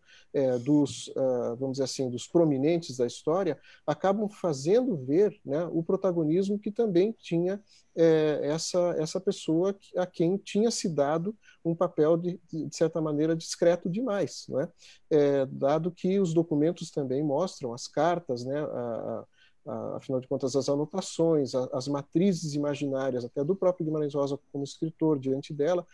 vamos dizer assim, dos prominentes da história, acabam fazendo ver, né, o protagonismo que também tinha essa pessoa a quem tinha se dado um papel de certa maneira discreto demais, né? Dado que os documentos também mostram as cartas, né, afinal de contas, as anotações, as matrizes imaginárias, até do próprio Guimarães Rosa como escritor diante dela,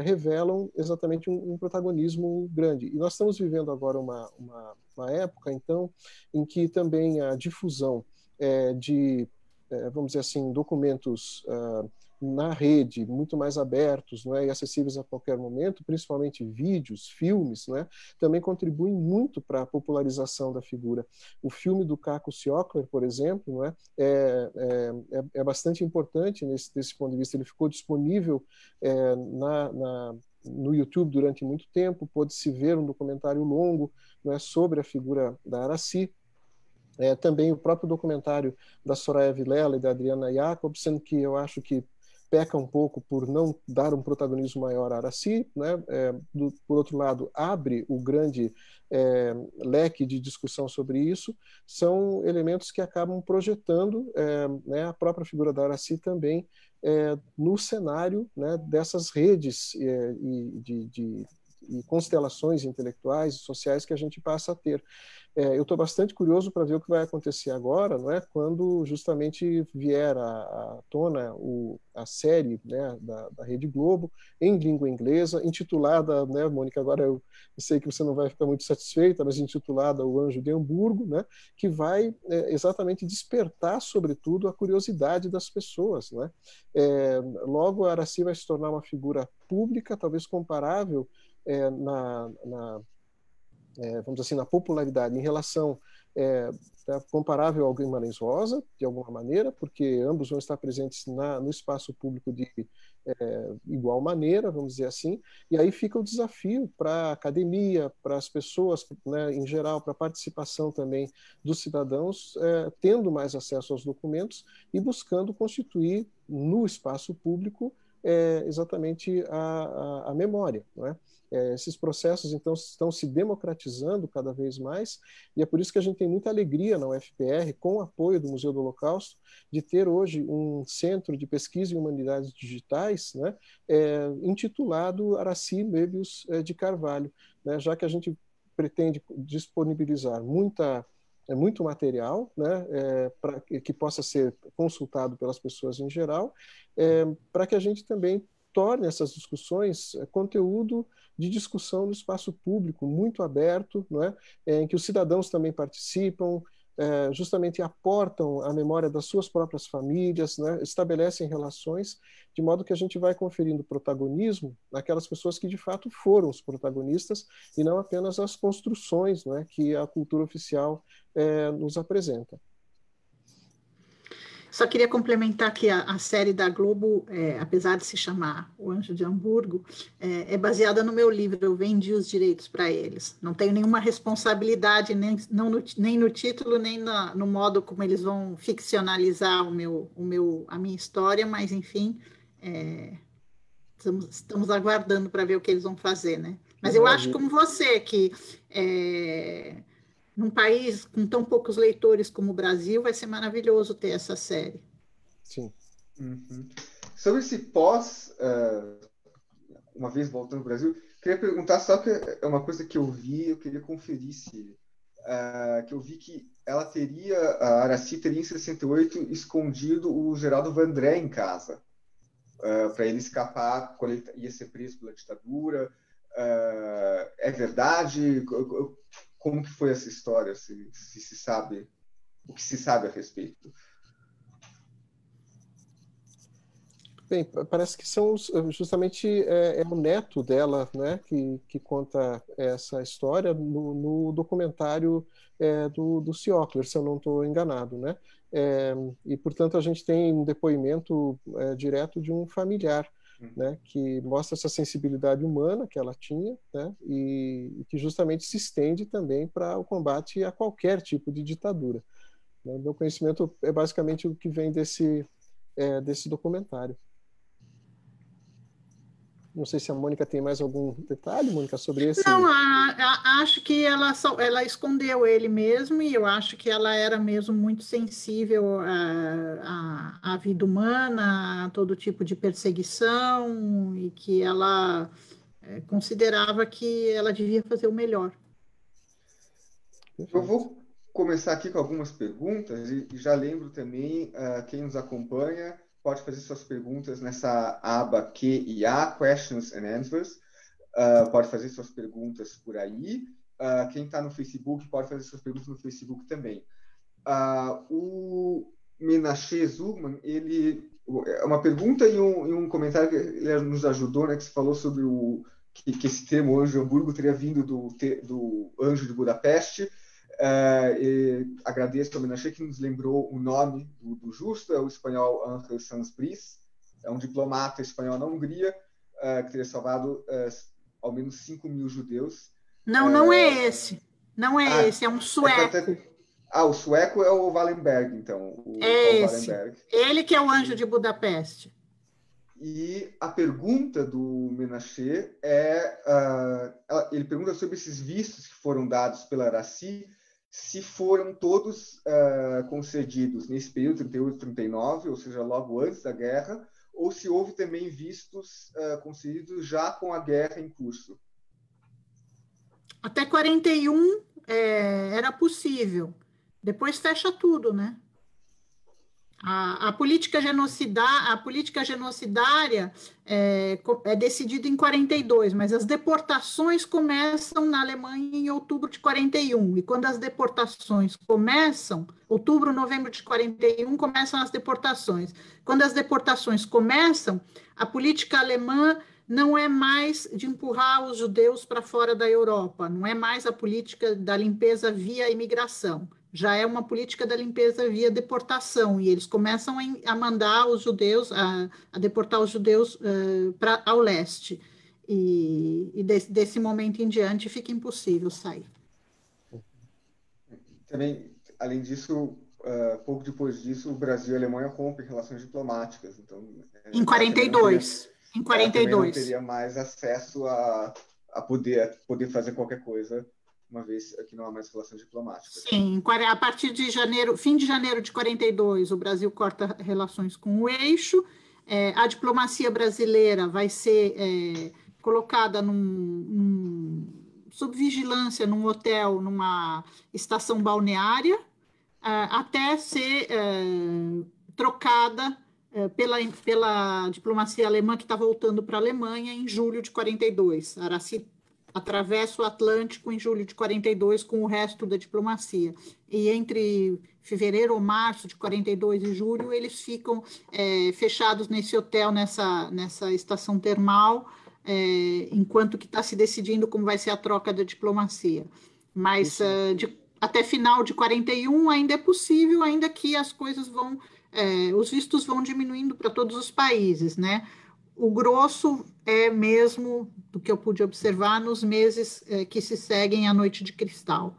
revelam exatamente um protagonismo grande. E nós estamos vivendo agora uma época, então, em que também a difusão de, vamos dizer assim, documentos na rede, muito mais abertos, não é, e acessíveis a qualquer momento, principalmente vídeos, filmes, não é, também contribuem muito para a popularização da figura. O filme do Caco Ciocler, por exemplo, não é, é bastante importante desse ponto de vista. Ele ficou disponível no YouTube durante muito tempo, pôde-se ver um documentário longo, não é, sobre a figura da Aracy. Também o próprio documentário da Soraya Vilela e da Adriana Jacobsen, que eu acho que peca um pouco por não dar um protagonismo maior à Aracy, né? Por outro lado, abre o grande leque de discussão sobre isso. São elementos que acabam projetando né, a própria figura da Aracy também no cenário, né, dessas redes e constelações intelectuais e sociais que a gente passa a ter. Eu estou bastante curioso para ver o que vai acontecer agora, não é? Quando justamente vier à tona a série, né, da Rede Globo, em língua inglesa, intitulada, né, Mônica, agora eu sei que você não vai ficar muito satisfeita, mas intitulada O Anjo de Hamburgo, né, que vai exatamente despertar, sobretudo, a curiosidade das pessoas, né? Logo, a Aracy vai se tornar uma figura pública, talvez comparável vamos dizer assim, na popularidade em relação comparável ao Guimarães Rosa, de alguma maneira, porque ambos vão estar presentes no espaço público de igual maneira, vamos dizer assim, e aí fica o desafio para a academia, para as pessoas, né, em geral, para a participação também dos cidadãos, tendo mais acesso aos documentos e buscando constituir no espaço público exatamente a memória, não é? Esses processos, então, estão se democratizando cada vez mais, e é por isso que a gente tem muita alegria na UFPR, com o apoio do Museu do Holocausto, de ter hoje um centro de pesquisa em humanidades digitais, né, intitulado Aracy Möbius de Carvalho, né, já que a gente pretende disponibilizar muito material, né, que possa ser consultado pelas pessoas em geral, para que a gente também torne essas discussões conteúdo de discussão no espaço público, muito aberto, não é? Em que os cidadãos também participam, justamente aportam a memória das suas próprias famílias, né? Estabelecem relações, de modo que a gente vai conferindo protagonismo naquelas pessoas que de fato foram os protagonistas e não apenas as construções, não é, que a cultura oficial nos apresenta. Só queria complementar que a série da Globo, apesar de se chamar O Anjo de Hamburgo, é baseada no meu livro. Eu vendi os direitos para eles. Não tenho nenhuma responsabilidade, nem no título, nem no modo como eles vão ficcionalizar a minha história, mas, enfim, estamos aguardando para ver o que eles vão fazer, né? Mas eu acho, como você, que num país com tão poucos leitores como o Brasil, vai ser maravilhoso ter essa série. Sim. Uhum. Sobre esse pós, uma vez voltando ao Brasil, queria perguntar, só que é uma coisa que eu vi, eu queria conferir se que eu vi que a Aracy teria em 68 escondido o Geraldo Vandré em casa, para ele escapar quando ele ia ser preso pela ditadura. É verdade? Como que foi essa história? Se sabe o que se sabe a respeito? Bem, parece que são justamente o neto dela, né, que conta essa história no documentário do Ciocler, se eu não estou enganado, né? E, portanto, a gente tem um depoimento direto de um familiar, né, que mostra essa sensibilidade humana que ela tinha, né, e que justamente se estende também para o combate a qualquer tipo de ditadura. Né? Meu conhecimento é basicamente o que vem desse documentário. Não sei se a Mônica tem mais algum detalhe, Mônica, sobre esse... Não, acho que ela escondeu ele mesmo, e eu acho que ela era mesmo muito sensível à vida humana, a todo tipo de perseguição, e que ela considerava que ela devia fazer o melhor. Eu vou começar aqui com algumas perguntas, e já lembro também, quem nos acompanha pode fazer suas perguntas nessa aba Q e A, Questions and Answers. Pode fazer suas perguntas por aí. Quem está no Facebook pode fazer suas perguntas no Facebook também. O Menashe Zugman, é uma pergunta e um comentário que ele nos ajudou, né, que se falou sobre que esse termo anjo de Hamburgo teria vindo do anjo de Budapeste. Agradeço ao Menashe que nos lembrou o nome do justo, é o espanhol Ángel Sanz Briz, é um diplomata espanhol na Hungria, que teria salvado ao menos 5.000 judeus. Não é esse. Não é esse, é um sueco. O sueco é o Wallenberg, então. É esse. Wallenberg. Ele que é o anjo de Budapeste. E a pergunta do Menashe ele pergunta sobre esses vistos que foram dados pela Aracy, se foram todos concedidos nesse período 38-39, ou seja, logo antes da guerra, ou se houve também vistos concedidos já com a guerra em curso. Até 41 era possível. Depois fecha tudo, né? A política genocidária é decidida em 42, mas as deportações começam na Alemanha em outubro de 41. E quando as deportações começam, outubro, novembro de 41, começam as deportações. Quando as deportações começam, a política alemã não é mais de empurrar os judeus para fora da Europa, não é mais a política da limpeza via imigração. Já é uma política da limpeza via deportação, e eles começam a mandar os judeus, a deportar os judeus ao leste. E desse momento em diante fica impossível sair. Também, além disso, pouco depois disso, o Brasil e a Alemanha rompem relações diplomáticas. Então, em 42. Em 42. Também não teria mais acesso a poder fazer qualquer coisa, uma vez que não há mais relações diplomáticas. Sim, a partir de fim de janeiro de 42, o Brasil corta relações com o eixo, a diplomacia brasileira vai ser colocada sob vigilância num hotel, numa estação balneária, até ser trocada pela diplomacia alemã, que está voltando para a Alemanha em julho de 42. Aracy atravessa o Atlântico em julho de 42 com o resto da diplomacia. E entre fevereiro ou março de 42 e julho, eles ficam fechados nesse hotel, nessa estação termal, enquanto que está se decidindo como vai ser a troca da diplomacia. Mas até final de 41 ainda é possível, ainda que as coisas os vistos vão diminuindo para todos os países, né? O grosso é mesmo, do que eu pude observar, nos meses que se seguem à Noite de Cristal.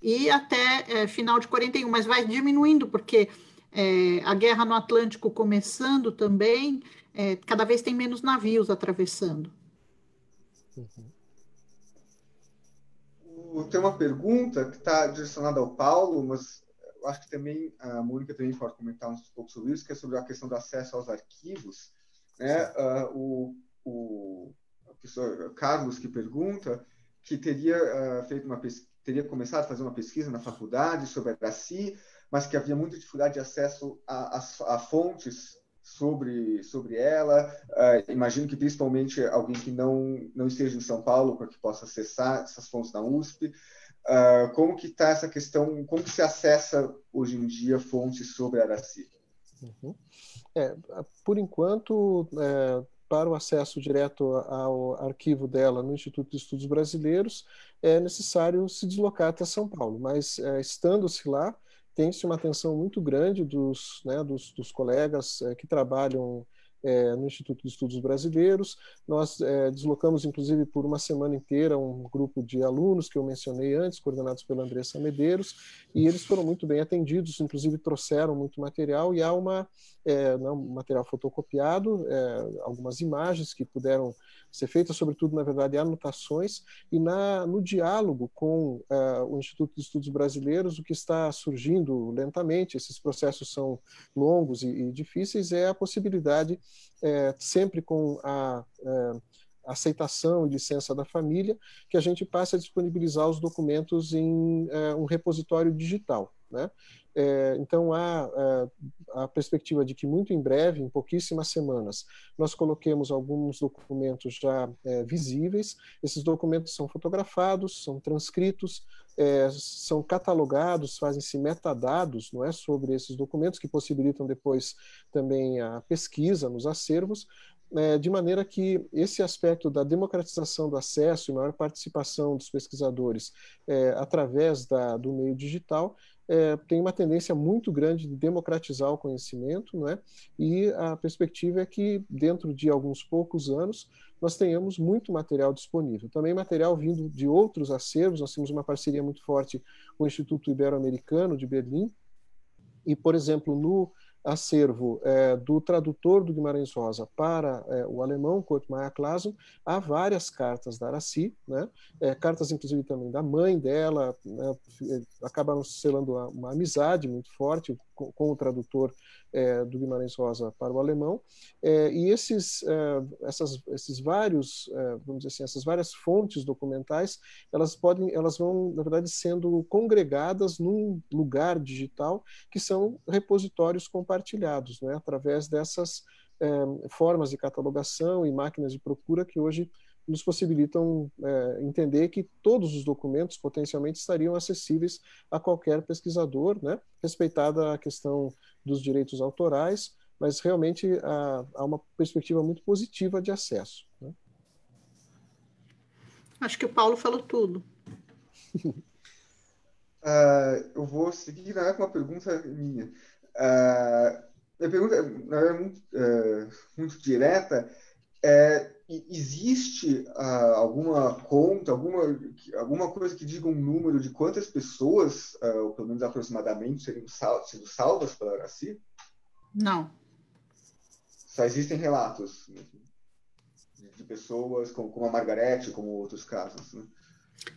E até final de 41, mas vai diminuindo, porque a guerra no Atlântico começando também, cada vez tem menos navios atravessando. Tem uma pergunta que está direcionada ao Paulo, mas eu acho que também a Mônica também pode comentar um pouco sobre isso, que é sobre a questão do acesso aos arquivos. Né? O professor Carlos que pergunta que teria teria começado a fazer uma pesquisa na faculdade sobre Araci, mas que havia muita dificuldade de acesso a fontes sobre ela. Imagino que principalmente alguém que não esteja em São Paulo para que possa acessar essas fontes na USP. Como que está essa questão, como que se acessa hoje em dia fontes sobre Araci? Uhum. Por enquanto, para o acesso direto ao arquivo dela no Instituto de Estudos Brasileiros, é necessário se deslocar até São Paulo, mas estando-se lá, tem-se uma atenção muito grande dos colegas que trabalham no Instituto de Estudos Brasileiros. Nós deslocamos, inclusive, por uma semana inteira, um grupo de alunos que eu mencionei antes, coordenados pela Andressa Medeiros, e eles foram muito bem atendidos, inclusive trouxeram muito material, e há um material fotocopiado, algumas imagens que puderam ser feitas, sobretudo, na verdade, anotações, e no diálogo com o Instituto de Estudos Brasileiros, o que está surgindo lentamente, esses processos são longos e difíceis, é a possibilidade, sempre com a aceitação e licença da família, que a gente passe a disponibilizar os documentos em um repositório digital, né? Então, há a perspectiva de que muito em breve, em pouquíssimas semanas, nós coloquemos alguns documentos já visíveis. Esses documentos são fotografados, são transcritos, são catalogados, fazem-se metadados, não é, sobre esses documentos, que possibilitam depois também a pesquisa nos acervos, de maneira que esse aspecto da democratização do acesso e maior participação dos pesquisadores através do meio digital tem uma tendência muito grande de democratizar o conhecimento, não é? E a perspectiva é que, dentro de alguns poucos anos, nós tenhamos muito material disponível. Também material vindo de outros acervos. Nós temos uma parceria muito forte com o Instituto Ibero-Americano de Berlim, e, por exemplo, no acervo do tradutor do Guimarães Rosa para o alemão, Kurt Meyer-Clason, há várias cartas da Araci, né? Cartas inclusive também da mãe dela, né? Acabaram selando uma amizade muito forte com o tradutor do Guimarães Rosa para o alemão, e esses vários, vamos dizer assim, essas várias fontes documentais, elas vão, na verdade, sendo congregadas num lugar digital que são repositórios compartilhados, né, através dessas formas de catalogação e máquinas de procura que hoje nos possibilitam entender que todos os documentos potencialmente estariam acessíveis a qualquer pesquisador, né, respeitada a questão dos direitos autorais, mas realmente há uma perspectiva muito positiva de acesso, né? Acho que o Paulo falou tudo. Eu vou seguir com uma pergunta minha. Minha pergunta é muito direta. Existe alguma conta, alguma coisa que diga um número de quantas pessoas, ou pelo menos aproximadamente, seriam sido salvas pela Araci? Não. Só existem relatos de pessoas como a Margarete, como outros casos, né?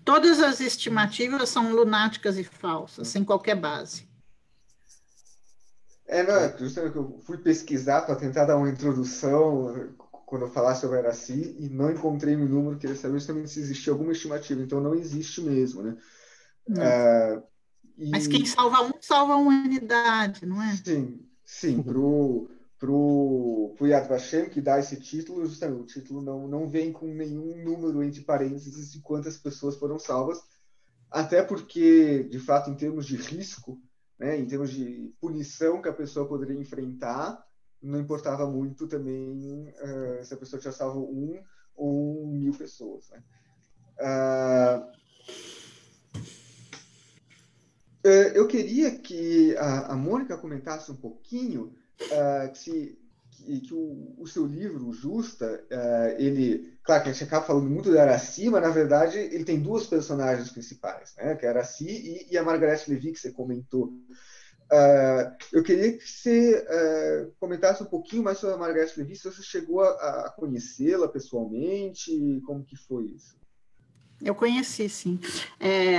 Todas as estimativas são lunáticas e falsas, sem qualquer base. Justamente que eu fui pesquisar para tentar dar uma introdução quando eu falar sobre a Araci e não encontrei um número, queria saber justamente se existia alguma estimativa. Então, não existe mesmo, né? Mas quem salva salva a humanidade, não é? Sim. Pro Yad Vashem, que dá esse título, justamente, o título não vem com nenhum número entre parênteses de quantas pessoas foram salvas, até porque, de fato, em termos de risco, né, em termos de punição que a pessoa poderia enfrentar, não importava muito também se a pessoa tinha salvo 1 ou 1.000 pessoas, né? Eu queria que a Mônica comentasse um pouquinho que o seu livro, o Justa, ele, claro que a gente acaba falando muito da Araci, mas na verdade ele tem 2 personagens principais, né, que é a Araci e a Margarete Lévy, que você comentou. Eu queria que você comentasse um pouquinho mais sobre a Margarete Lévy, se você chegou a conhecê-la pessoalmente, como que foi isso? Eu conheci, sim.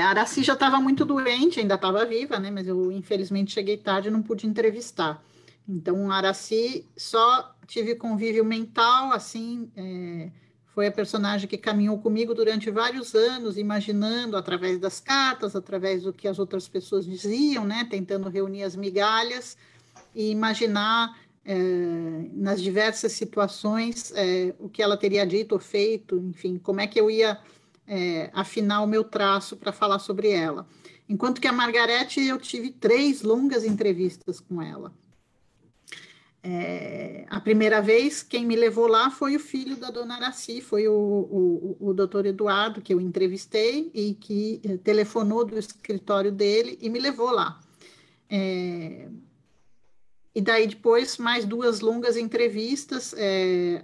A Araci já estava muito doente, ainda estava viva, né? Mas eu, infelizmente, cheguei tarde e não pude entrevistar. Então, a Araci só tive convívio mental, assim, foi a personagem que caminhou comigo durante vários anos, imaginando através das cartas, através do que as outras pessoas diziam, né, tentando reunir as migalhas e imaginar nas diversas situações o que ela teria dito ou feito, enfim, como é que eu ia afinar o meu traço para falar sobre ela. Enquanto que a Margarete, eu tive 3 longas entrevistas com ela. A primeira vez, quem me levou lá foi o filho da dona Aracy, foi o doutor Eduardo, que eu entrevistei e que telefonou do escritório dele e me levou lá. E daí depois mais 2 longas entrevistas,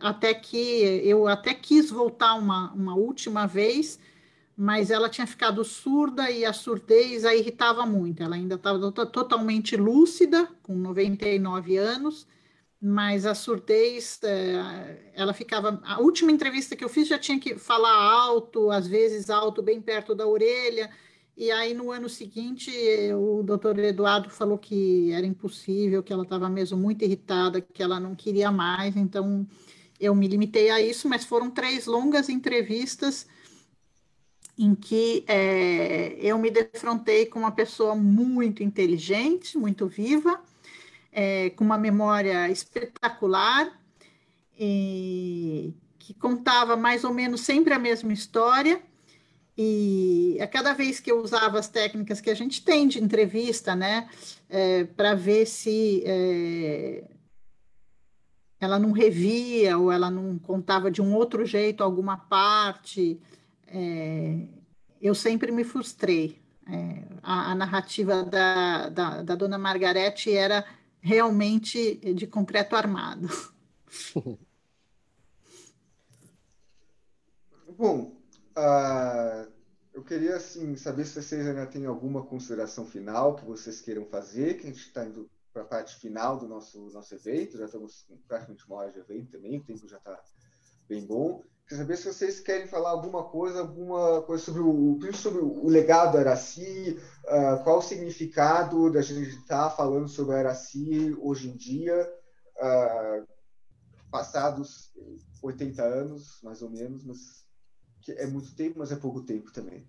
até que eu até quis voltar uma última vez, mas ela tinha ficado surda e a surdez a irritava muito. Ela ainda estava totalmente lúcida, com 99 anos, mas a surdez, ela ficava... A última entrevista que eu fiz já tinha que falar alto, às vezes alto, bem perto da orelha, e aí no ano seguinte o doutor Eduardo falou que era impossível, que ela estava mesmo muito irritada, que ela não queria mais, então eu me limitei a isso, mas foram 3 longas entrevistas em que eu me defrontei com uma pessoa muito inteligente, muito viva, com uma memória espetacular, que contava mais ou menos sempre a mesma história, e a cada vez que eu usava as técnicas que a gente tem de entrevista, né, para ver se ela não revia ou ela não contava de um outro jeito alguma parte, eu sempre me frustrei. A narrativa da dona Margarete era realmente de concreto armado. Bom, eu queria assim, saber se vocês ainda têm alguma consideração final que vocês queiram fazer, que a gente está indo para a parte final do nosso evento, já estamos com praticamente 1 hora de evento também, o tempo já está bem bom. Queria saber se vocês querem falar alguma coisa sobre o legado da Aracy, qual o significado da gente estar falando sobre a Aracy hoje em dia, passados 80 anos, mais ou menos, mas que é muito tempo, mas é pouco tempo também.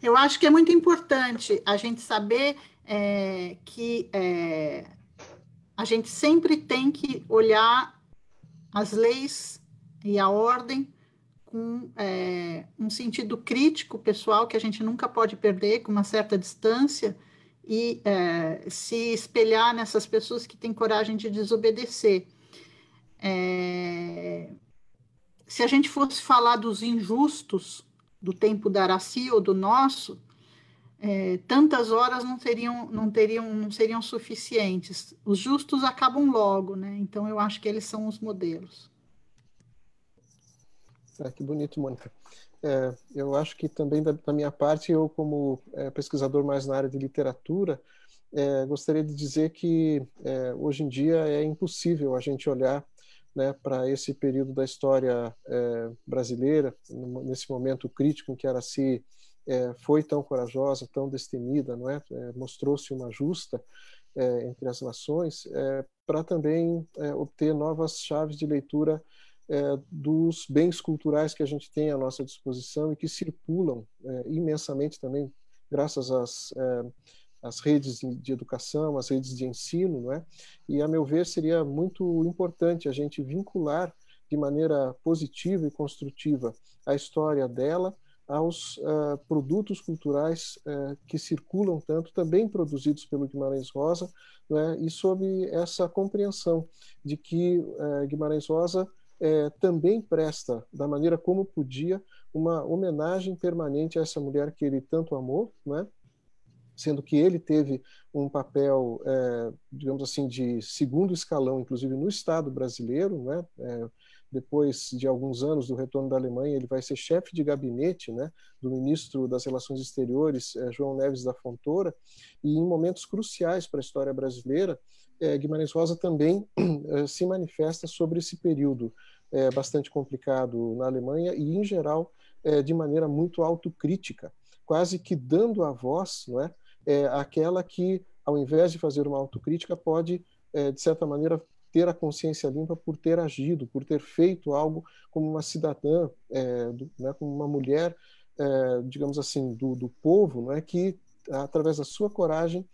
Eu acho que é muito importante a gente saber que a gente sempre tem que olhar as leis e a ordem com um sentido crítico, pessoal, que a gente nunca pode perder, com uma certa distância, e se espelhar nessas pessoas que têm coragem de desobedecer. Se a gente fosse falar dos injustos do tempo da Aracy ou do nosso, tantas horas não seriam suficientes. Os justos acabam logo, né? Então eu acho que eles são os modelos. Que bonito, Mônica. Eu acho que também da minha parte, eu como pesquisador mais na área de literatura, gostaria de dizer que hoje em dia é impossível a gente olhar, né, para esse período da história brasileira, nesse momento crítico em que a Aracy foi tão corajosa, tão destemida, não é? Mostrou-se uma justa entre as nações, para também obter novas chaves de leitura dos bens culturais que a gente tem à nossa disposição e que circulam imensamente também, graças às redes de educação, às redes de ensino, não é? E, a meu ver, seria muito importante a gente vincular de maneira positiva e construtiva a história dela aos produtos culturais que circulam tanto, também produzidos pelo Guimarães Rosa, não é? E sob essa compreensão de que Guimarães Rosa também presta, da maneira como podia, uma homenagem permanente a essa mulher que ele tanto amou, não é? Sendo que ele teve um papel, digamos assim, de segundo escalão, inclusive no Estado brasileiro, né? Depois de alguns anos do retorno da Alemanha, ele vai ser chefe de gabinete, né, do ministro das Relações Exteriores, João Neves da Fontoura, e em momentos cruciais para a história brasileira, Guimarães Rosa também se manifesta sobre esse período bastante complicado na Alemanha e, em geral, de maneira muito autocrítica, quase que dando a voz, não é, àquela que, ao invés de fazer uma autocrítica, pode, de certa maneira, ter a consciência limpa por ter agido, por ter feito algo como uma cidadã, né, como uma mulher, digamos assim, do povo, né, que através da sua coragem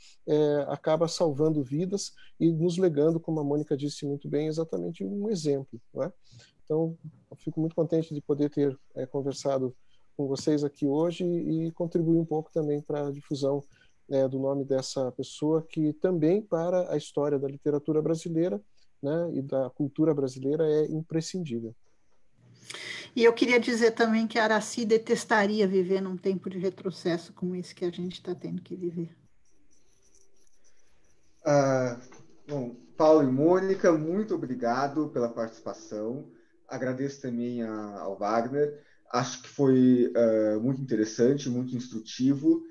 acaba salvando vidas e nos legando, como a Mônica disse muito bem, exatamente um exemplo, não é? Então, eu fico muito contente de poder ter conversado com vocês aqui hoje e contribuir um pouco também para a difusão do nome dessa pessoa que também para a história da literatura brasileira, né, e da cultura brasileira é imprescindível. E eu queria dizer também que a Aracy detestaria viver num tempo de retrocesso como esse que a gente está tendo que viver. Bom, Paulo e Mônica, muito obrigado pela participação. Agradeço também ao Wagner. Acho que foi muito interessante, muito instrutivo.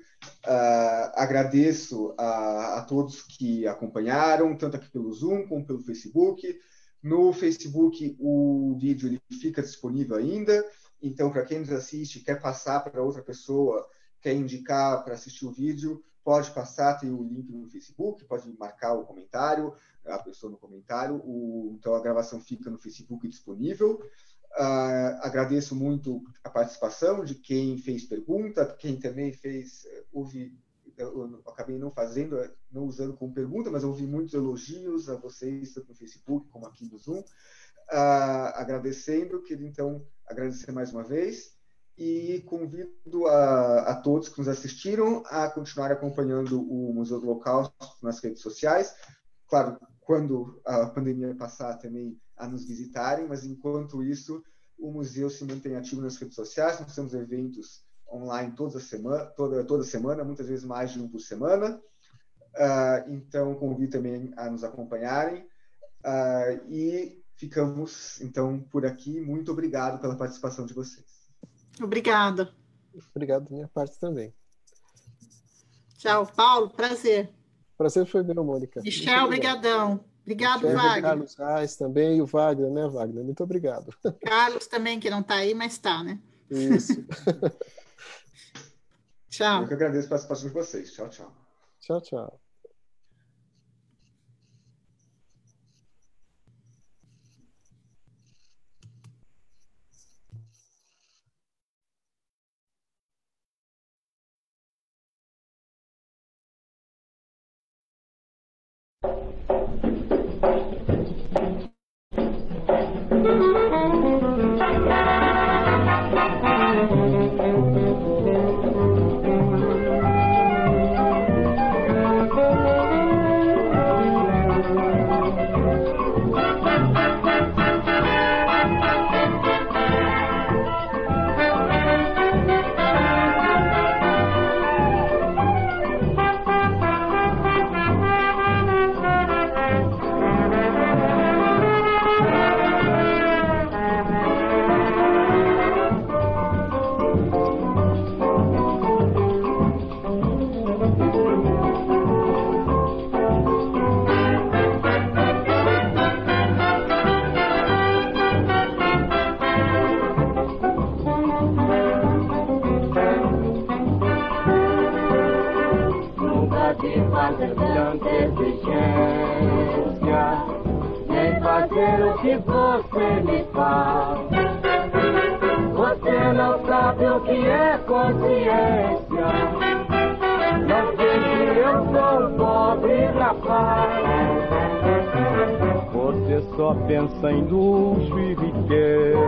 Agradeço a todos que acompanharam, tanto aqui pelo Zoom como pelo Facebook. No Facebook, o vídeo ele fica disponível ainda. Então, para quem nos assiste, quer passar para outra pessoa, quer indicar para assistir o vídeo, pode passar, tem o link no Facebook, pode marcar o comentário, a pessoa no comentário. Então, a gravação fica no Facebook disponível. Agradeço muito a participação de quem fez pergunta, quem também fez, eu acabei não usando como pergunta, mas ouvi muitos elogios a vocês, tanto no Facebook como aqui no Zoom. Agradecendo, queria então agradecer mais uma vez e convido a todos que nos assistiram a continuar acompanhando o Museu do Holocausto nas redes sociais. Claro, quando a pandemia passar também a nos visitarem, mas enquanto isso, o museu se mantém ativo nas redes sociais. Nós temos eventos online toda semana, muitas vezes mais de um por semana. Então, convido também a nos acompanharem. E ficamos, então, por aqui. Muito obrigado pela participação de vocês. Obrigada. Obrigado da minha parte também. Tchau, Paulo. Prazer. Prazer foi meu, Mônica. Michel, obrigadão. Obrigado, Michel, Wagner. Carlos Reis também, e o Wagner, né, Wagner? Muito obrigado. Carlos também, que não está aí, mas está, né? Isso. Tchau. Eu que agradeço a participação de vocês. Tchau, tchau. Tchau, tchau. Só pensa em luxo e riqueza.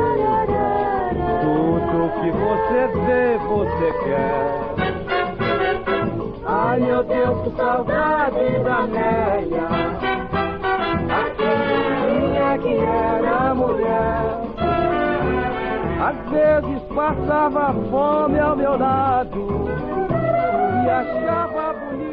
Tudo que você vê, você quer. Ai, meu Deus, que saudade da Néia, aquela que era mulher. Às vezes passava fome ao meu lado e achava bonito